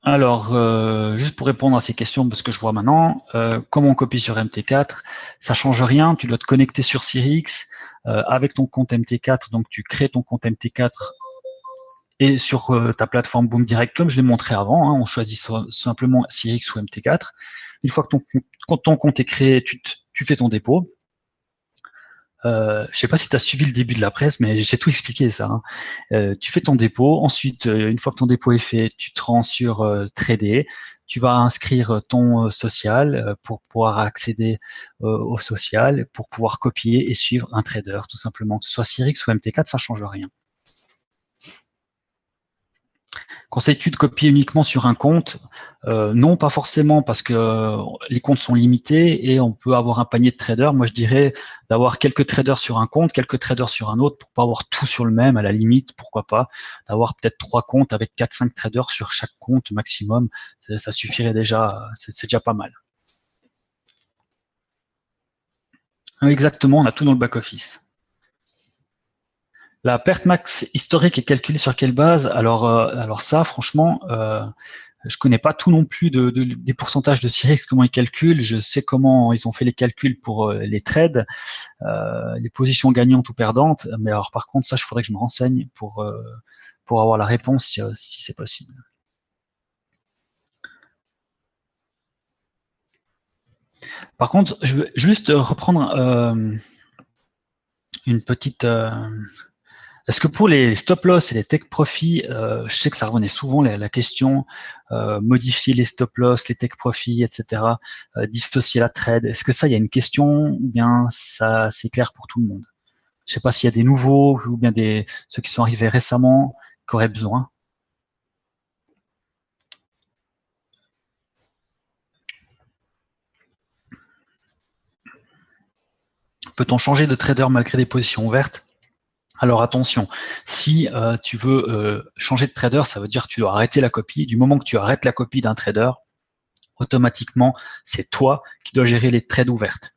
C: Alors, juste pour répondre à ces questions, parce que je vois maintenant, comment on copie sur MT4, ça change rien, tu dois te connecter sur Sirix avec ton compte MT4, donc tu crées ton compte MT4 et sur ta plateforme Boom Direct, comme je l'ai montré avant, on choisit simplement Sirix ou MT4. Une fois que ton compte est créé, tu fais ton dépôt. Je sais pas si tu as suivi le début de la presse, mais j'ai tout expliqué ça. Tu fais ton dépôt. Ensuite, une fois que ton dépôt est fait, tu te rends sur Trader. Tu vas inscrire ton social pour pouvoir accéder au social, pour pouvoir copier et suivre un trader, tout simplement. Que ce soit Sirix ou MT4, ça change rien. Conseilles-tu de copier uniquement sur un compte? Non, pas forcément, parce que les comptes sont limités et on peut avoir un panier de traders. Moi, je dirais d'avoir quelques traders sur un compte, quelques traders sur un autre, pour pas avoir tout sur le même. À la limite, pourquoi pas, d'avoir peut-être 3 comptes avec 4-5 traders sur chaque compte maximum. Ça suffirait déjà, c'est déjà pas mal. Exactement, on a tout dans le back-office. La perte max historique est calculée sur quelle base? Alors ça, franchement, je connais pas tout non plus des pourcentages de Cyrex, comment ils calculent. Je sais comment ils ont fait les calculs pour les trades, les positions gagnantes ou perdantes. Mais alors par contre, ça, il faudrait que je me renseigne pour avoir la réponse si c'est possible. Par contre, je veux juste reprendre une petite. Est-ce que pour les stop-loss et les take-profit, je sais que ça revenait souvent la question, modifier les stop-loss, les take-profit, etc., dissocier la trade. Est-ce que ça, il y a une question ou bien ça, c'est clair pour tout le monde? Je sais pas s'il y a des nouveaux ou bien ceux qui sont arrivés récemment qui auraient besoin. Peut-on changer de trader malgré des positions ouvertes? Alors attention, si tu veux changer de trader, ça veut dire que tu dois arrêter la copie. Du moment que tu arrêtes la copie d'un trader, automatiquement, c'est toi qui dois gérer les trades ouvertes.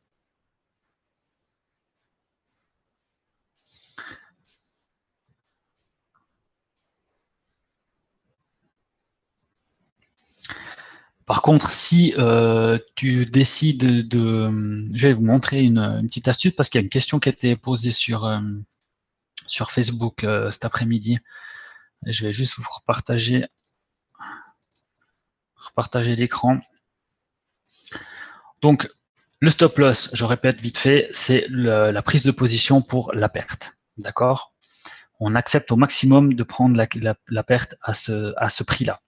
C: Par contre, si tu décides de... Je vais vous montrer une petite astuce parce qu'il y a une question qui a été posée sur Facebook cet après-midi. Je vais juste vous repartager l'écran. Donc, le stop loss, je répète vite fait, c'est la prise de position pour la perte. D'accord? On accepte au maximum de prendre la perte à ce prix-là.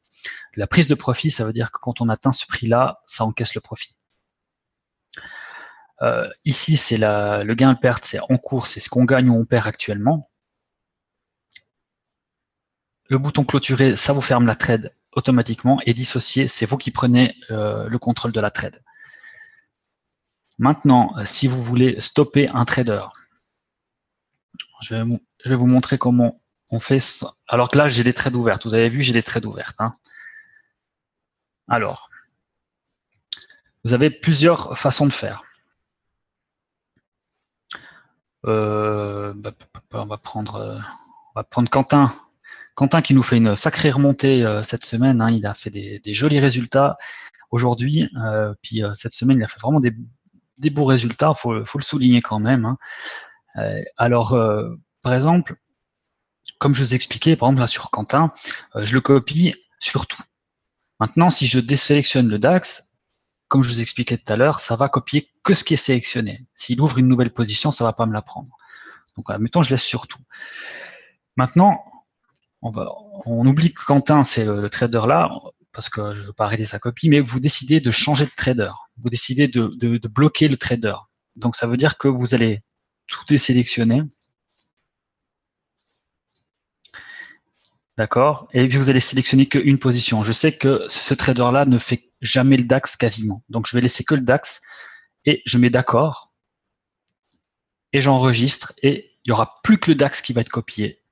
C: La prise de profit, ça veut dire que quand on atteint ce prix-là, ça encaisse le profit. Ici, c'est le gain-perte, c'est en cours, c'est ce qu'on gagne ou on perd actuellement. Le bouton clôturer, ça vous ferme la trade automatiquement, et dissocier, c'est vous qui prenez le contrôle de la trade. Maintenant, si vous voulez stopper un trader, je vais vous montrer comment on fait ça. Alors que là, j'ai des trades ouvertes. Vous avez vu, j'ai des trades ouvertes. Hein. Alors, vous avez plusieurs façons de faire. On va prendre Quentin. Quentin qui nous fait une sacrée remontée cette semaine. Hein, il a fait des jolis résultats aujourd'hui. Puis cette semaine, il a fait vraiment des beaux résultats. Faut le souligner quand même. Hein. Alors, par exemple, comme je vous expliquais, par exemple là sur Quentin, je le copie sur tout. Maintenant, si je désélectionne le DAX, comme je vous expliquais tout à l'heure, ça va copier que ce qui est sélectionné. S'il ouvre une nouvelle position, ça va pas me la prendre. Donc, mettons, je laisse sur tout. Maintenant, on oublie que Quentin, c'est le trader là, parce que je ne veux pas arrêter sa copie, mais vous décidez de changer de trader. Vous décidez de bloquer le trader. Donc, ça veut dire que vous allez tout désélectionner. D'accord? Et puis, vous allez sélectionner qu'une position. Je sais que ce trader-là ne fait jamais le DAX quasiment. Donc, je vais laisser que le DAX et je mets d'accord. Et j'enregistre et il n'y aura plus que le DAX qui va être copié.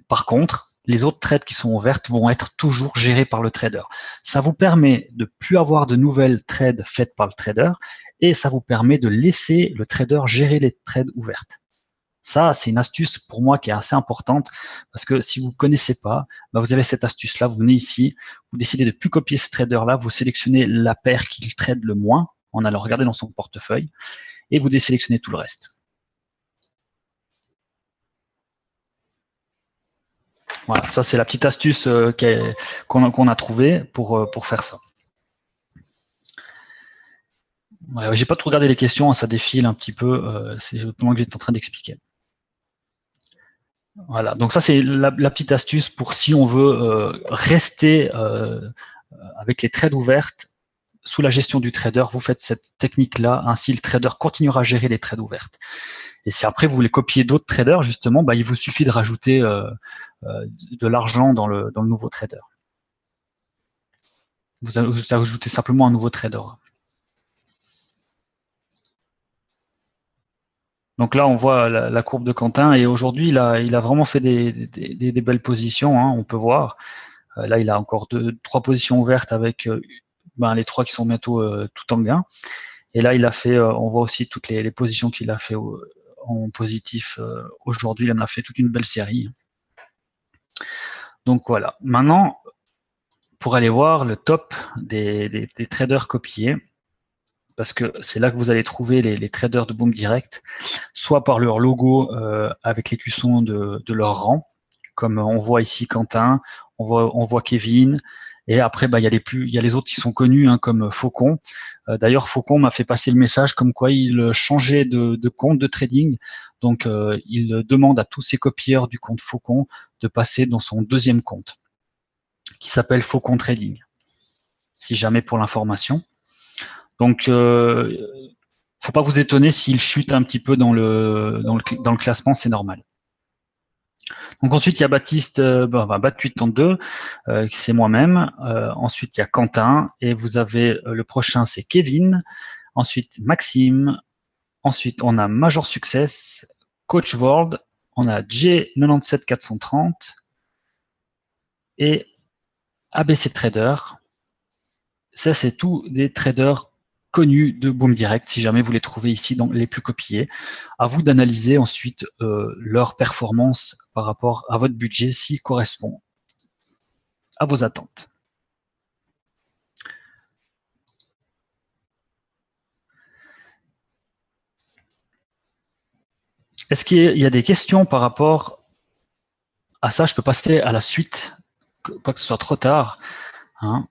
C: Par contre, les autres trades qui sont ouvertes vont être toujours gérées par le trader. Ça vous permet de plus avoir de nouvelles trades faites par le trader et ça vous permet de laisser le trader gérer les trades ouvertes. Ça, c'est une astuce pour moi qui est assez importante parce que si vous ne connaissez pas, vous avez cette astuce-là, vous venez ici, vous décidez de ne plus copier ce trader-là, vous sélectionnez la paire qu'il trade le moins en allant regarder dans son portefeuille et vous désélectionnez tout le reste. Voilà, ça c'est la petite astuce qu'on a trouvée pour faire ça. Ouais, j'ai pas trop regardé les questions, ça défile un petit peu, c'est pendant que j'étais en train d'expliquer. Voilà, donc ça c'est la petite astuce pour si on veut rester avec les trades ouvertes sous la gestion du trader, vous faites cette technique-là, ainsi le trader continuera à gérer les trades ouvertes. Et si après vous voulez copier d'autres traders, justement, il vous suffit de rajouter de l'argent dans le nouveau trader. Vous ajoutez simplement un nouveau trader. Donc là, on voit la courbe de Quentin et aujourd'hui, il a vraiment fait des belles positions, hein, on peut voir. Là, il a encore 3 positions ouvertes avec les 3 qui sont bientôt tout en gain. Et là, il a fait, on voit aussi toutes les positions qu'il a fait en positif aujourd'hui. Il en a fait toute une belle série. Donc voilà. Maintenant, pour aller voir le top des traders copiés, parce que c'est là que vous allez trouver les traders de Boom Direct, soit par leur logo avec l'écusson de leur rang, comme on voit ici Quentin, on voit Kevin, et après il y a les autres qui sont connus, hein, comme Faucon. D'ailleurs, Faucon m'a fait passer le message comme quoi il changeait de compte de trading, donc il demande à tous ses copieurs du compte Faucon de passer dans son deuxième compte, qui s'appelle Faucon Trading, si jamais pour l'information. Donc, faut pas vous étonner s'il chute un petit peu dans le classement, c'est normal. Donc ensuite, il y a Baptiste, Bat832, c'est moi-même. Ensuite, il y a Quentin, et vous avez le prochain, c'est Kevin. Ensuite, Maxime. Ensuite, on a Major Success, Coach World, on a J97430 et ABC Trader. Ça, c'est tous des traders connus de Boom Direct, si jamais vous les trouvez ici dans les plus copiés. À vous d'analyser ensuite leur performance par rapport à votre budget, s'il correspond à vos attentes. Est-ce qu'il y a des questions par rapport à ça? Je peux passer à la suite, pas que ce soit trop tard, hein.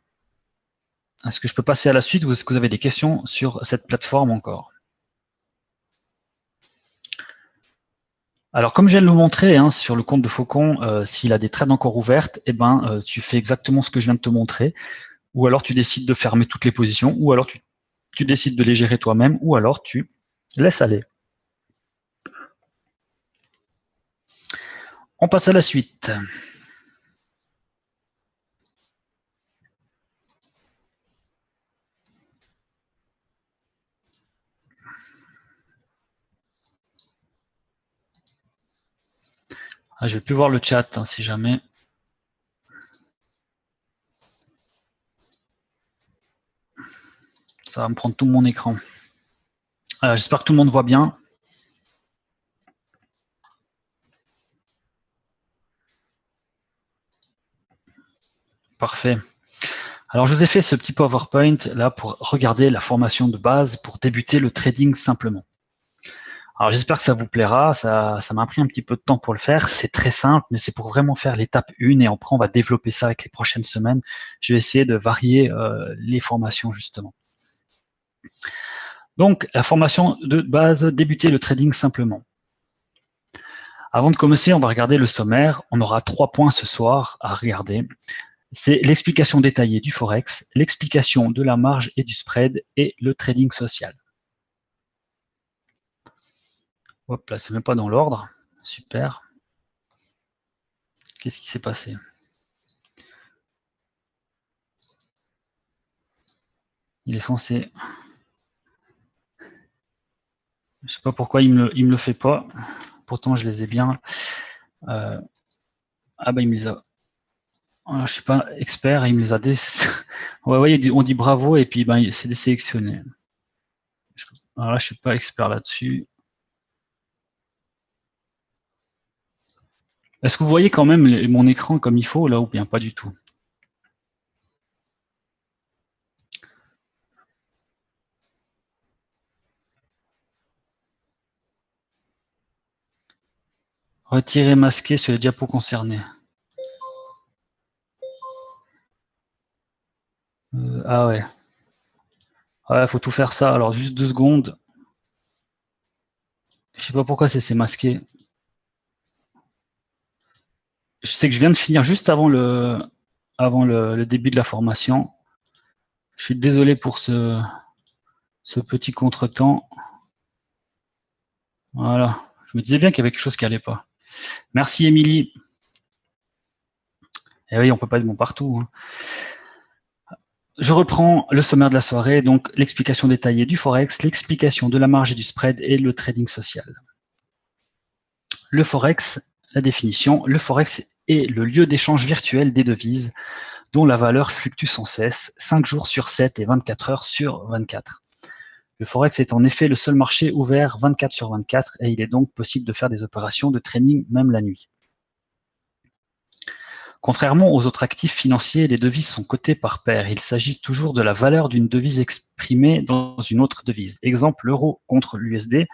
C: Est-ce que je peux passer à la suite ou est-ce que vous avez des questions sur cette plateforme encore? Alors, comme je viens de le montrer, hein, sur le compte de Faucon, s'il a des trades encore ouvertes, tu fais exactement ce que je viens de te montrer. Ou alors tu décides de fermer toutes les positions, ou alors tu décides de les gérer toi-même, ou alors tu laisses aller. On passe à la suite. Je vais plus voir le chat, hein, si jamais. Ça va me prendre tout mon écran. J'espère que tout le monde voit bien. Parfait. Alors, je vous ai fait ce petit PowerPoint là pour regarder la formation de base pour débuter le trading simplement. Alors, j'espère que ça vous plaira. Ça m'a pris un petit peu de temps pour le faire. C'est très simple, mais c'est pour vraiment faire l'étape 1 et après, on va développer ça avec les prochaines semaines. Je vais essayer de varier les formations, justement. Donc, la formation de base, débuter le trading simplement. Avant de commencer, on va regarder le sommaire. On aura 3 points ce soir à regarder. C'est l'explication détaillée du Forex, l'explication de la marge et du spread et le trading social. Hop là, c'est même pas dans l'ordre. Super. Qu'est-ce qui s'est passé? Il est censé... Je sais pas pourquoi il me le fait pas. Pourtant, je les ai bien. Ah bah, il me les a... Je suis pas expert, il me les a ouais, on dit bravo et puis ben, c'est désélectionné. Alors là, je suis pas expert là-dessus. Est-ce que vous voyez quand même mon écran comme il faut là ou bien pas du tout? Retirer masqué sur les diapos concernés. Ah ouais. Ouais, faut tout faire ça. Alors juste 2 secondes. Je sais pas pourquoi c'est masqué. Je sais que je viens de finir juste avant le début de la formation. Je suis désolé pour ce petit contretemps. Voilà. Je me disais bien qu'il y avait quelque chose qui allait pas. Merci Émilie. Eh oui, on peut pas être bon partout, hein. je reprends le sommaire de la soirée, donc l'explication détaillée du Forex, l'explication de la marge et du spread et le trading social. Le Forex, la définition, le Forex est le lieu d'échange virtuel des devises dont la valeur fluctue sans cesse, 5 jours sur 7 et 24 heures sur 24. Le Forex est en effet le seul marché ouvert 24 sur 24 et il est donc possible de faire des opérations de trading même la nuit. Contrairement aux autres actifs financiers, les devises sont cotées par paire. Il s'agit toujours de la valeur d'une devise exprimée dans une autre devise. Exemple, l'euro contre l'USD,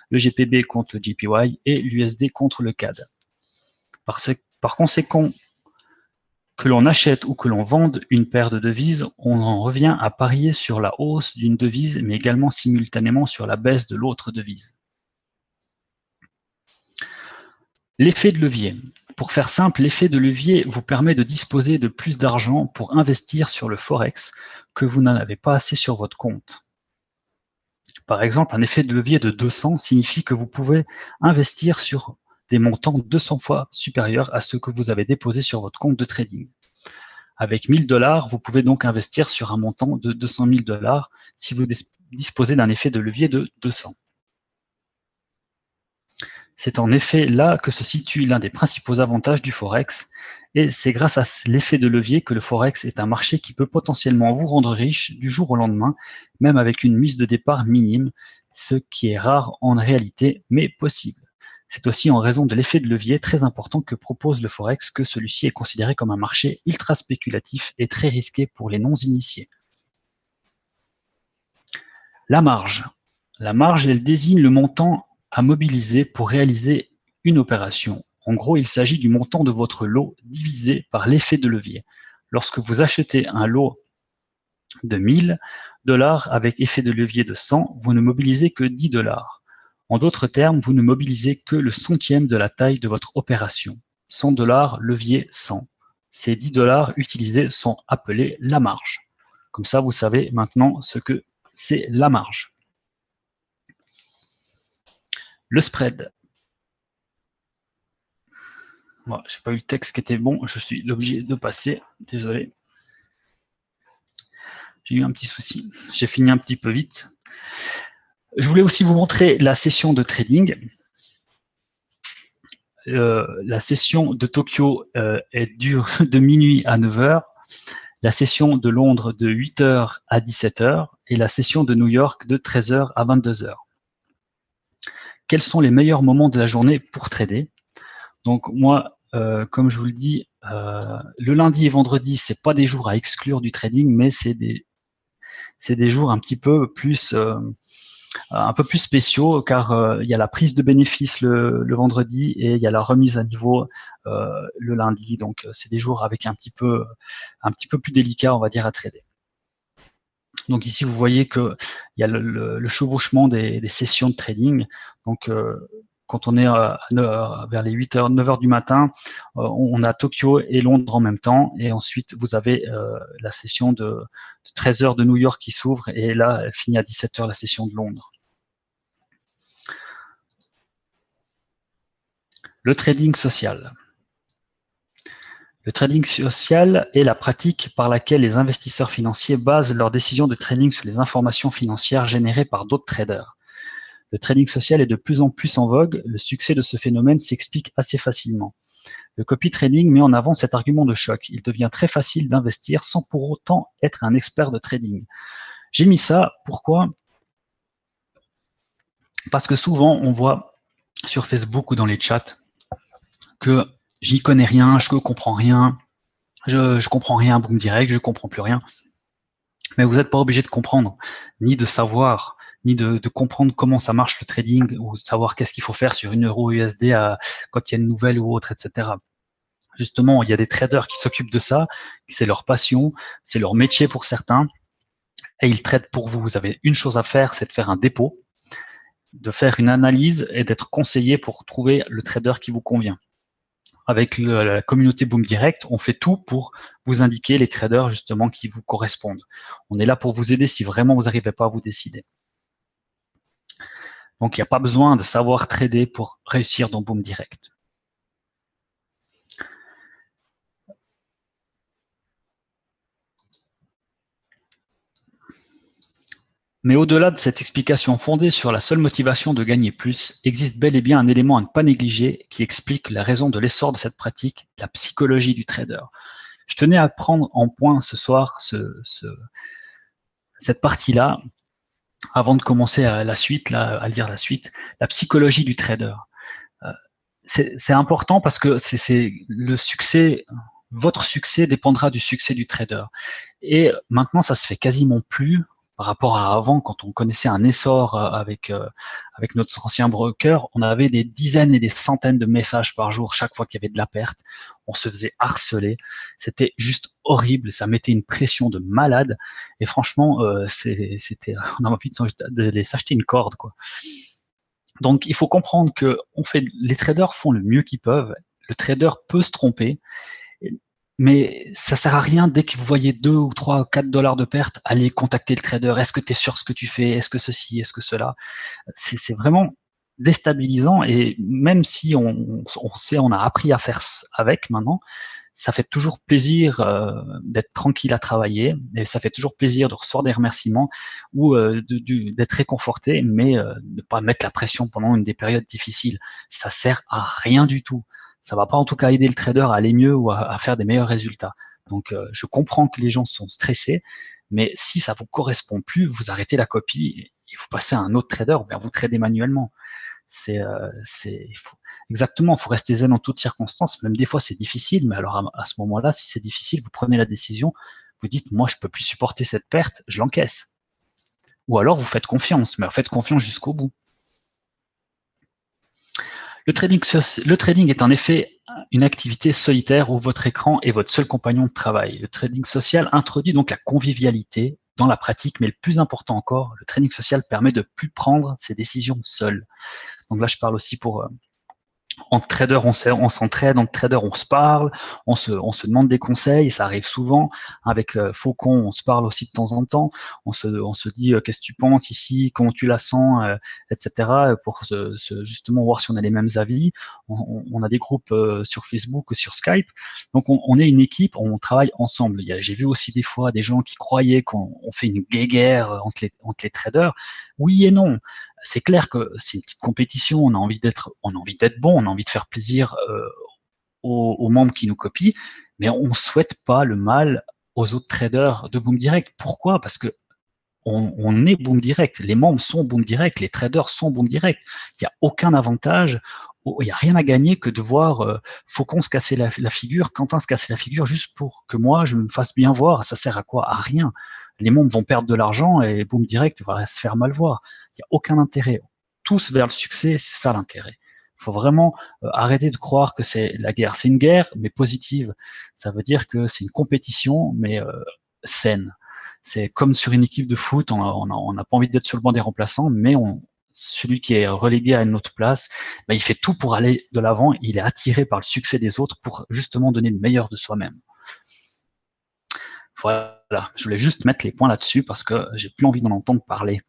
C: le GPB contre le JPY et l'USD contre le CAD. Par conséquent, que l'on achète ou que l'on vende une paire de devises, on en revient à parier sur la hausse d'une devise, mais également simultanément sur la baisse de l'autre devise. L'effet de levier. Pour faire simple, l'effet de levier vous permet de disposer de plus d'argent pour investir sur le Forex que vous n'en avez pas assez sur votre compte. Par exemple, un effet de levier de 200 signifie que vous pouvez investir sur des montants 200 fois supérieurs à ceux que vous avez déposés sur votre compte de trading. Avec 1000 $, vous pouvez donc investir sur un montant de 200 000 $ si vous disposez d'un effet de levier de 200. C'est en effet là que se situe l'un des principaux avantages du Forex, et c'est grâce à l'effet de levier que le Forex est un marché qui peut potentiellement vous rendre riche du jour au lendemain, même avec une mise de départ minime, ce qui est rare en réalité, mais possible. C'est aussi en raison de l'effet de levier très important que propose le Forex que celui-ci est considéré comme un marché ultra spéculatif et très risqué pour les non-initiés. La marge. La marge, elle désigne le montant à mobiliser pour réaliser une opération. En gros, il s'agit du montant de votre lot divisé par l'effet de levier. Lorsque vous achetez un lot de 1000 $ avec effet de levier de 100, vous ne mobilisez que 10 $. En d'autres termes, vous ne mobilisez que le centième de la taille de votre opération. 100 $ levier 100. Ces 10 $ utilisés sont appelés la marge. Comme ça, vous savez maintenant ce que c'est la marge. Le spread. Bon, j'ai pas eu le texte qui était bon, je suis obligé de passer, désolé. J'ai eu un petit souci, j'ai fini un petit peu vite. Je voulais aussi vous montrer la session de trading. La session de Tokyo dure de minuit à 9 h, la session de Londres de 8 h à 17 h et la session de New York de 13 h à 22 h. Quels sont les meilleurs moments de la journée pour trader? Donc moi, comme je vous le dis, le lundi et vendredi, c'est pas des jours à exclure du trading, mais c'est des jours un petit peu plus spéciaux, car il y a la prise de bénéfices le vendredi et il y a la remise à niveau le lundi. Donc c'est des jours avec un petit peu plus délicats, on va dire, à trader. Donc ici, vous voyez qu'il y a le chevauchement des sessions de trading. Donc quand on est vers les 8 h, 9 h du matin, on a Tokyo et Londres en même temps. Et ensuite, vous avez la session de 13 h de New York qui s'ouvre. Et là, elle finit à 17 h la session de Londres. Le trading social. Le trading social est la pratique par laquelle les investisseurs financiers basent leurs décisions de trading sur les informations financières générées par d'autres traders. Le trading social est de plus en plus en vogue. Le succès de ce phénomène s'explique assez facilement. Le copy trading met en avant cet argument de choc. Il devient très facile d'investir sans pour autant être un expert de trading. J'ai mis ça, pourquoi? Parce que souvent, on voit sur Facebook ou dans les chats que j'y connais rien, je comprends rien, je comprends rien, Boom Direct, je comprends plus rien. Mais vous n'êtes pas obligé de comprendre, ni de savoir, ni de comprendre comment ça marche le trading, ou savoir qu'est-ce qu'il faut faire sur une euro USD quand il y a une nouvelle ou autre, etc. Justement, il y a des traders qui s'occupent de ça, c'est leur passion, c'est leur métier pour certains, et ils tradent pour vous. Vous avez une chose à faire, c'est de faire un dépôt, de faire une analyse et d'être conseillé pour trouver le trader qui vous convient. Avec la communauté Boom Direct, on fait tout pour vous indiquer les traders justement qui vous correspondent. On est là pour vous aider si vraiment vous n'arrivez pas à vous décider. Donc il n'y a pas besoin de savoir trader pour réussir dans Boom Direct. Mais au-delà de cette explication fondée sur la seule motivation de gagner plus, existe bel et bien un élément à ne pas négliger qui explique la raison de l'essor de cette pratique, la psychologie du trader. Je tenais à prendre en point ce soir cette partie-là, avant de commencer à lire la suite, la psychologie du trader. C'est important parce que c'est le succès, votre succès dépendra du succès du trader. Et maintenant, ça se fait quasiment plus par rapport à avant, quand on connaissait un essor avec notre ancien broker. On avait des dizaines et des centaines de messages par jour chaque fois qu'il y avait de la perte. On se faisait harceler. C'était juste horrible. Ça mettait une pression de malade. Et franchement, on avait envie de s'acheter une corde, quoi. Donc, il faut comprendre que les traders font le mieux qu'ils peuvent. Le trader peut se tromper, mais ça sert à rien. Dès que vous voyez 2 ou 3 ou 4 dollars de perte, allez contacter le trader. Est-ce que tu es sûr de ce que tu fais? Est-ce que ceci? Est-ce que cela? C'est vraiment déstabilisant. Et même si on sait, on a appris à faire avec maintenant, ça fait toujours plaisir d'être tranquille à travailler, et ça fait toujours plaisir de recevoir des remerciements ou d'être réconforté, mais ne pas mettre la pression pendant des périodes difficiles. Ça sert à rien du tout. Ça va pas en tout cas aider le trader à aller mieux ou à faire des meilleurs résultats. Donc je comprends que les gens sont stressés, mais si ça vous correspond plus, vous arrêtez la copie et vous passez à un autre trader, ou bien vous tradez manuellement. Exactement, il faut rester zen en toutes circonstances. Même des fois, c'est difficile, mais alors à ce moment-là, si c'est difficile, vous prenez la décision, vous dites, moi, je peux plus supporter cette perte, je l'encaisse. Ou alors, vous faites confiance, mais faites confiance jusqu'au bout. Le trading est en effet une activité solitaire où votre écran est votre seul compagnon de travail. Le trading social introduit donc la convivialité dans la pratique, mais le plus important encore, le trading social permet de plus prendre ses décisions seul. Donc là, je parle aussi pour entre traders, on s'entraide, entre traders, on se parle, on se demande des conseils, ça arrive souvent. Avec Faucon, on se parle aussi de temps en temps, on se dit qu'est-ce que tu penses ici, comment tu la sens, etc. pour justement voir si on a les mêmes avis. On a des groupes sur Facebook ou sur Skype, donc on est une équipe, on travaille ensemble. J'ai vu aussi des fois des gens qui croyaient qu'on fait une guéguerre entre les traders. Oui et non. C'est clair que c'est une petite compétition, on a envie d'être bon, on a envie de faire plaisir aux membres qui nous copient, mais on ne souhaite pas le mal aux autres traders de Boom Direct. Pourquoi? Parce que on est Boom Direct, les membres sont Boom Direct, les traders sont Boom Direct. Il n'y a aucun avantage, il n'y a rien à gagner que de voir Faucon se casser la figure, Quentin se casser la figure juste pour que moi je me fasse bien voir. Ça sert à quoi? À rien. Les membres vont perdre de l'argent et Boom Direct va se faire mal voir. Il n'y a aucun intérêt. Tous vers le succès, c'est ça l'intérêt. Il faut vraiment arrêter de croire que c'est la guerre. C'est une guerre, mais positive. Ça veut dire que c'est une compétition, mais saine. C'est comme sur une équipe de foot, on n'a pas envie d'être sur le banc des remplaçants, mais celui qui est relégué à une autre place, il fait tout pour aller de l'avant, il est attiré par le succès des autres pour justement donner le meilleur de soi-même. Voilà, je voulais juste mettre les points là-dessus parce que j'ai plus envie d'en entendre parler.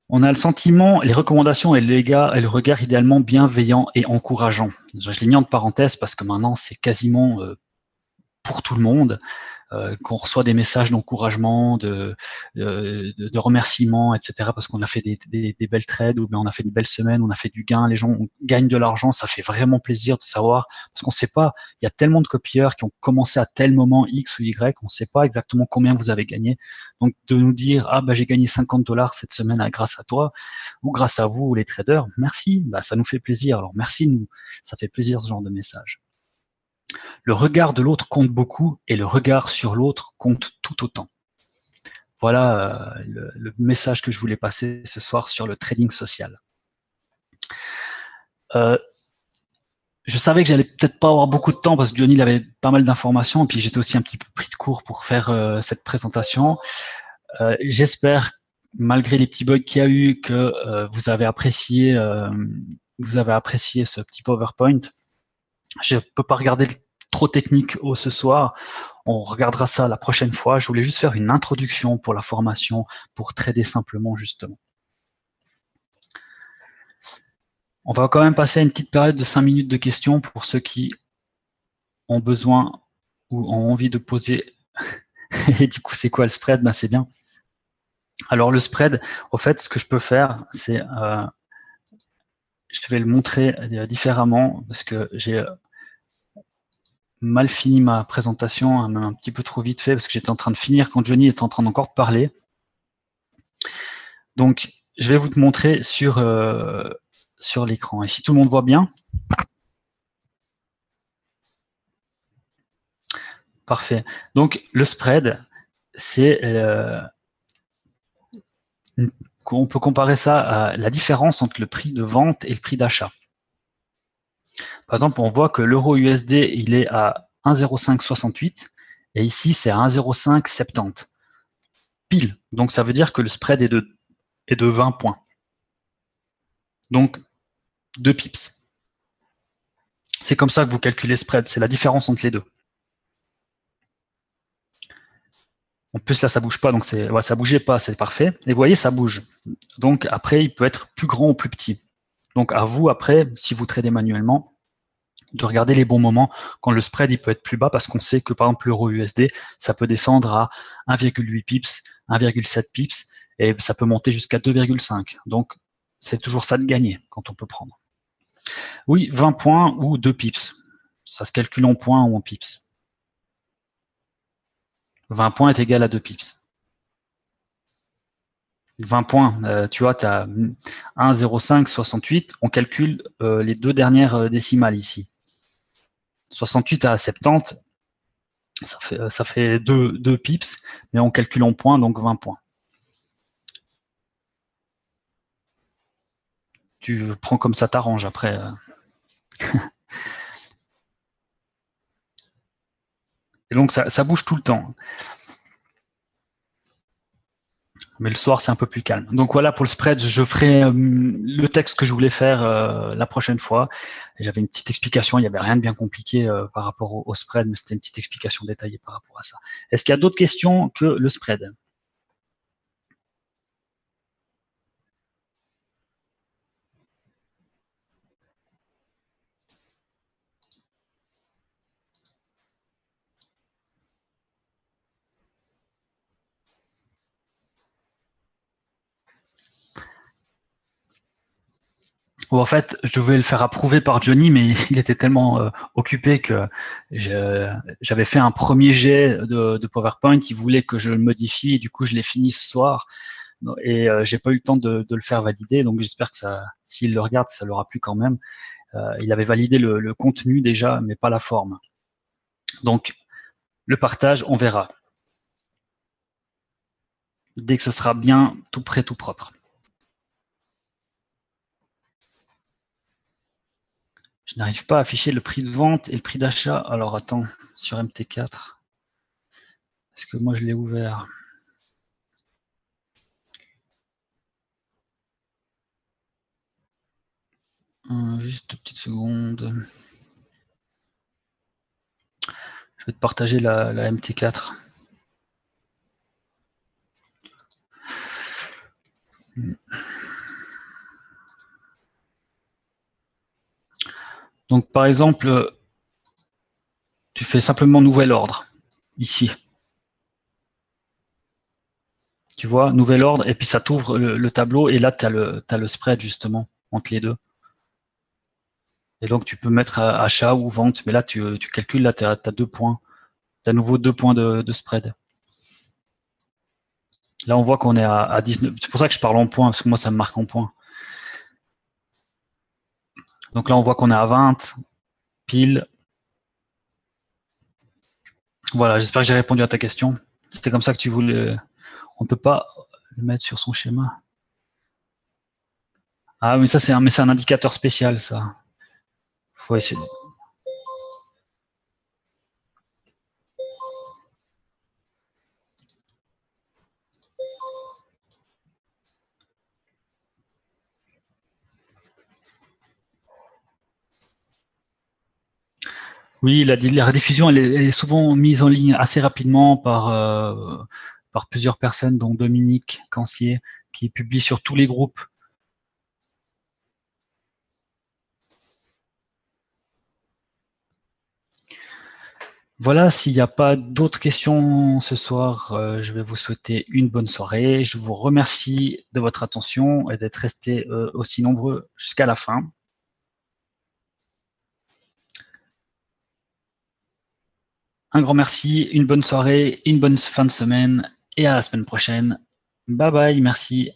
C: On a le sentiment, les recommandations et le regard idéalement bienveillant et encourageant. Je l'ai mis en parenthèse parce que maintenant c'est quasiment pour tout le monde, qu'on reçoit des messages d'encouragement, de remerciements, etc. parce qu'on a fait des belles trades ou bien on a fait une belle semaine, on a fait du gain, les gens gagnent de l'argent, ça fait vraiment plaisir de savoir, parce qu'on ne sait pas, il y a tellement de copieurs qui ont commencé à tel moment X ou Y, on ne sait pas exactement combien vous avez gagné. Donc de nous dire, j'ai gagné 50 dollars cette semaine grâce à toi, ou grâce à vous les traders, merci, ça nous fait plaisir. Alors merci, ça fait plaisir ce genre de message. Le regard de l'autre compte beaucoup et le regard sur l'autre compte tout autant. Voilà le message que je voulais passer ce soir sur le trading social. Je savais que j'allais peut-être pas avoir beaucoup de temps parce que Johnny il avait pas mal d'informations et puis j'étais aussi un petit peu pris de court pour faire cette présentation. J'espère, malgré les petits bugs qu'il y a eu, que vous avez apprécié ce petit PowerPoint. Je peux pas regarder trop technique ce soir. On regardera ça la prochaine fois. Je voulais juste faire une introduction pour la formation, pour trader simplement, justement. On va quand même passer à une petite période de 5 minutes de questions pour ceux qui ont besoin ou ont envie de poser Et du coup, c'est quoi le spread? Ben, c'est bien. Alors le spread, au fait, ce que je peux faire, c'est, je vais le montrer différemment parce que j'ai mal fini ma présentation, même un petit peu trop vite fait parce que j'étais en train de finir quand Johnny était en train encore de parler. Donc, je vais vous te montrer sur l'écran. Et si tout le monde voit bien, parfait. Donc, le spread, c'est on peut comparer ça à la différence entre le prix de vente et le prix d'achat. Par exemple, on voit que l'euro USD, il est à 1,0568 et ici, c'est à 1,0570. Pile. Donc, ça veut dire que le spread est de 20 points. Donc, 2 pips. C'est comme ça que vous calculez spread. C'est la différence entre les deux. En plus, là, ça bouge pas, donc ça bougeait pas, c'est parfait. Et vous voyez, ça bouge. Donc, après, il peut être plus grand ou plus petit. Donc, à vous, après, si vous tradez manuellement, de regarder les bons moments quand le spread il peut être plus bas parce qu'on sait que par exemple l'euro USD ça peut descendre à 1,8 pips, 1,7 pips et ça peut monter jusqu'à 2,5. Donc c'est toujours ça de gagner quand on peut prendre. Oui, 20 points ou 2 pips. Ça se calcule en points ou en pips. 20 points est égal à 2 pips. 20 points, tu vois, tu as 1,0568. On calcule les deux dernières décimales ici. 68 à 70, ça fait 2 pips, mais on calcule en points, donc 20 points. Tu prends comme ça t'arrange après. Et donc ça bouge tout le temps. Mais le soir, c'est un peu plus calme. Donc voilà, pour le spread, je ferai le texte que je voulais faire la prochaine fois. J'avais une petite explication, il n'y avait rien de bien compliqué par rapport au spread, mais c'était une petite explication détaillée par rapport à ça. Est-ce qu'il y a d'autres questions que le spread? En fait, je devais le faire approuver par Johnny, mais il était tellement occupé que j'avais fait un premier jet de PowerPoint. Il voulait que je le modifie, et du coup, je l'ai fini ce soir. Et j'ai pas eu le temps de le faire valider, donc j'espère que ça, s'il le regarde, ça l'aura plu quand même. Il avait validé le contenu déjà, mais pas la forme. Donc, le partage, on verra. Dès que ce sera bien tout prêt, tout propre. Je n'arrive pas à afficher le prix de vente et le prix d'achat. Alors attends, sur MT4. Est-ce que moi je l'ai ouvert? Juste une petite seconde. Je vais te partager la MT4. Donc par exemple, tu fais simplement nouvel ordre, ici. Tu vois, nouvel ordre, et puis ça t'ouvre le tableau, et là tu as le spread justement entre les deux. Et donc tu peux mettre achat ou vente, mais là tu calcules, là tu as 2 points. Tu as à nouveau 2 points de spread. Là on voit qu'on est à 19. C'est pour ça que je parle en points, parce que moi ça me marque en points. Donc là on voit qu'on est à 20, pile. Voilà, j'espère que j'ai répondu à ta question. C'était comme ça que tu voulais. On ne peut pas le mettre sur son schéma. Ah, mais ça, c'est un indicateur spécial, ça. Faut essayer. Oui, la rediffusion, elle est souvent mise en ligne assez rapidement par plusieurs personnes, dont Dominique Cancier, qui publie sur tous les groupes. Voilà, s'il n'y a pas d'autres questions ce soir, je vais vous souhaiter une bonne soirée. Je vous remercie de votre attention et d'être restés aussi nombreux jusqu'à la fin. Un grand merci, une bonne soirée, une bonne fin de semaine et à la semaine prochaine. Bye bye, merci.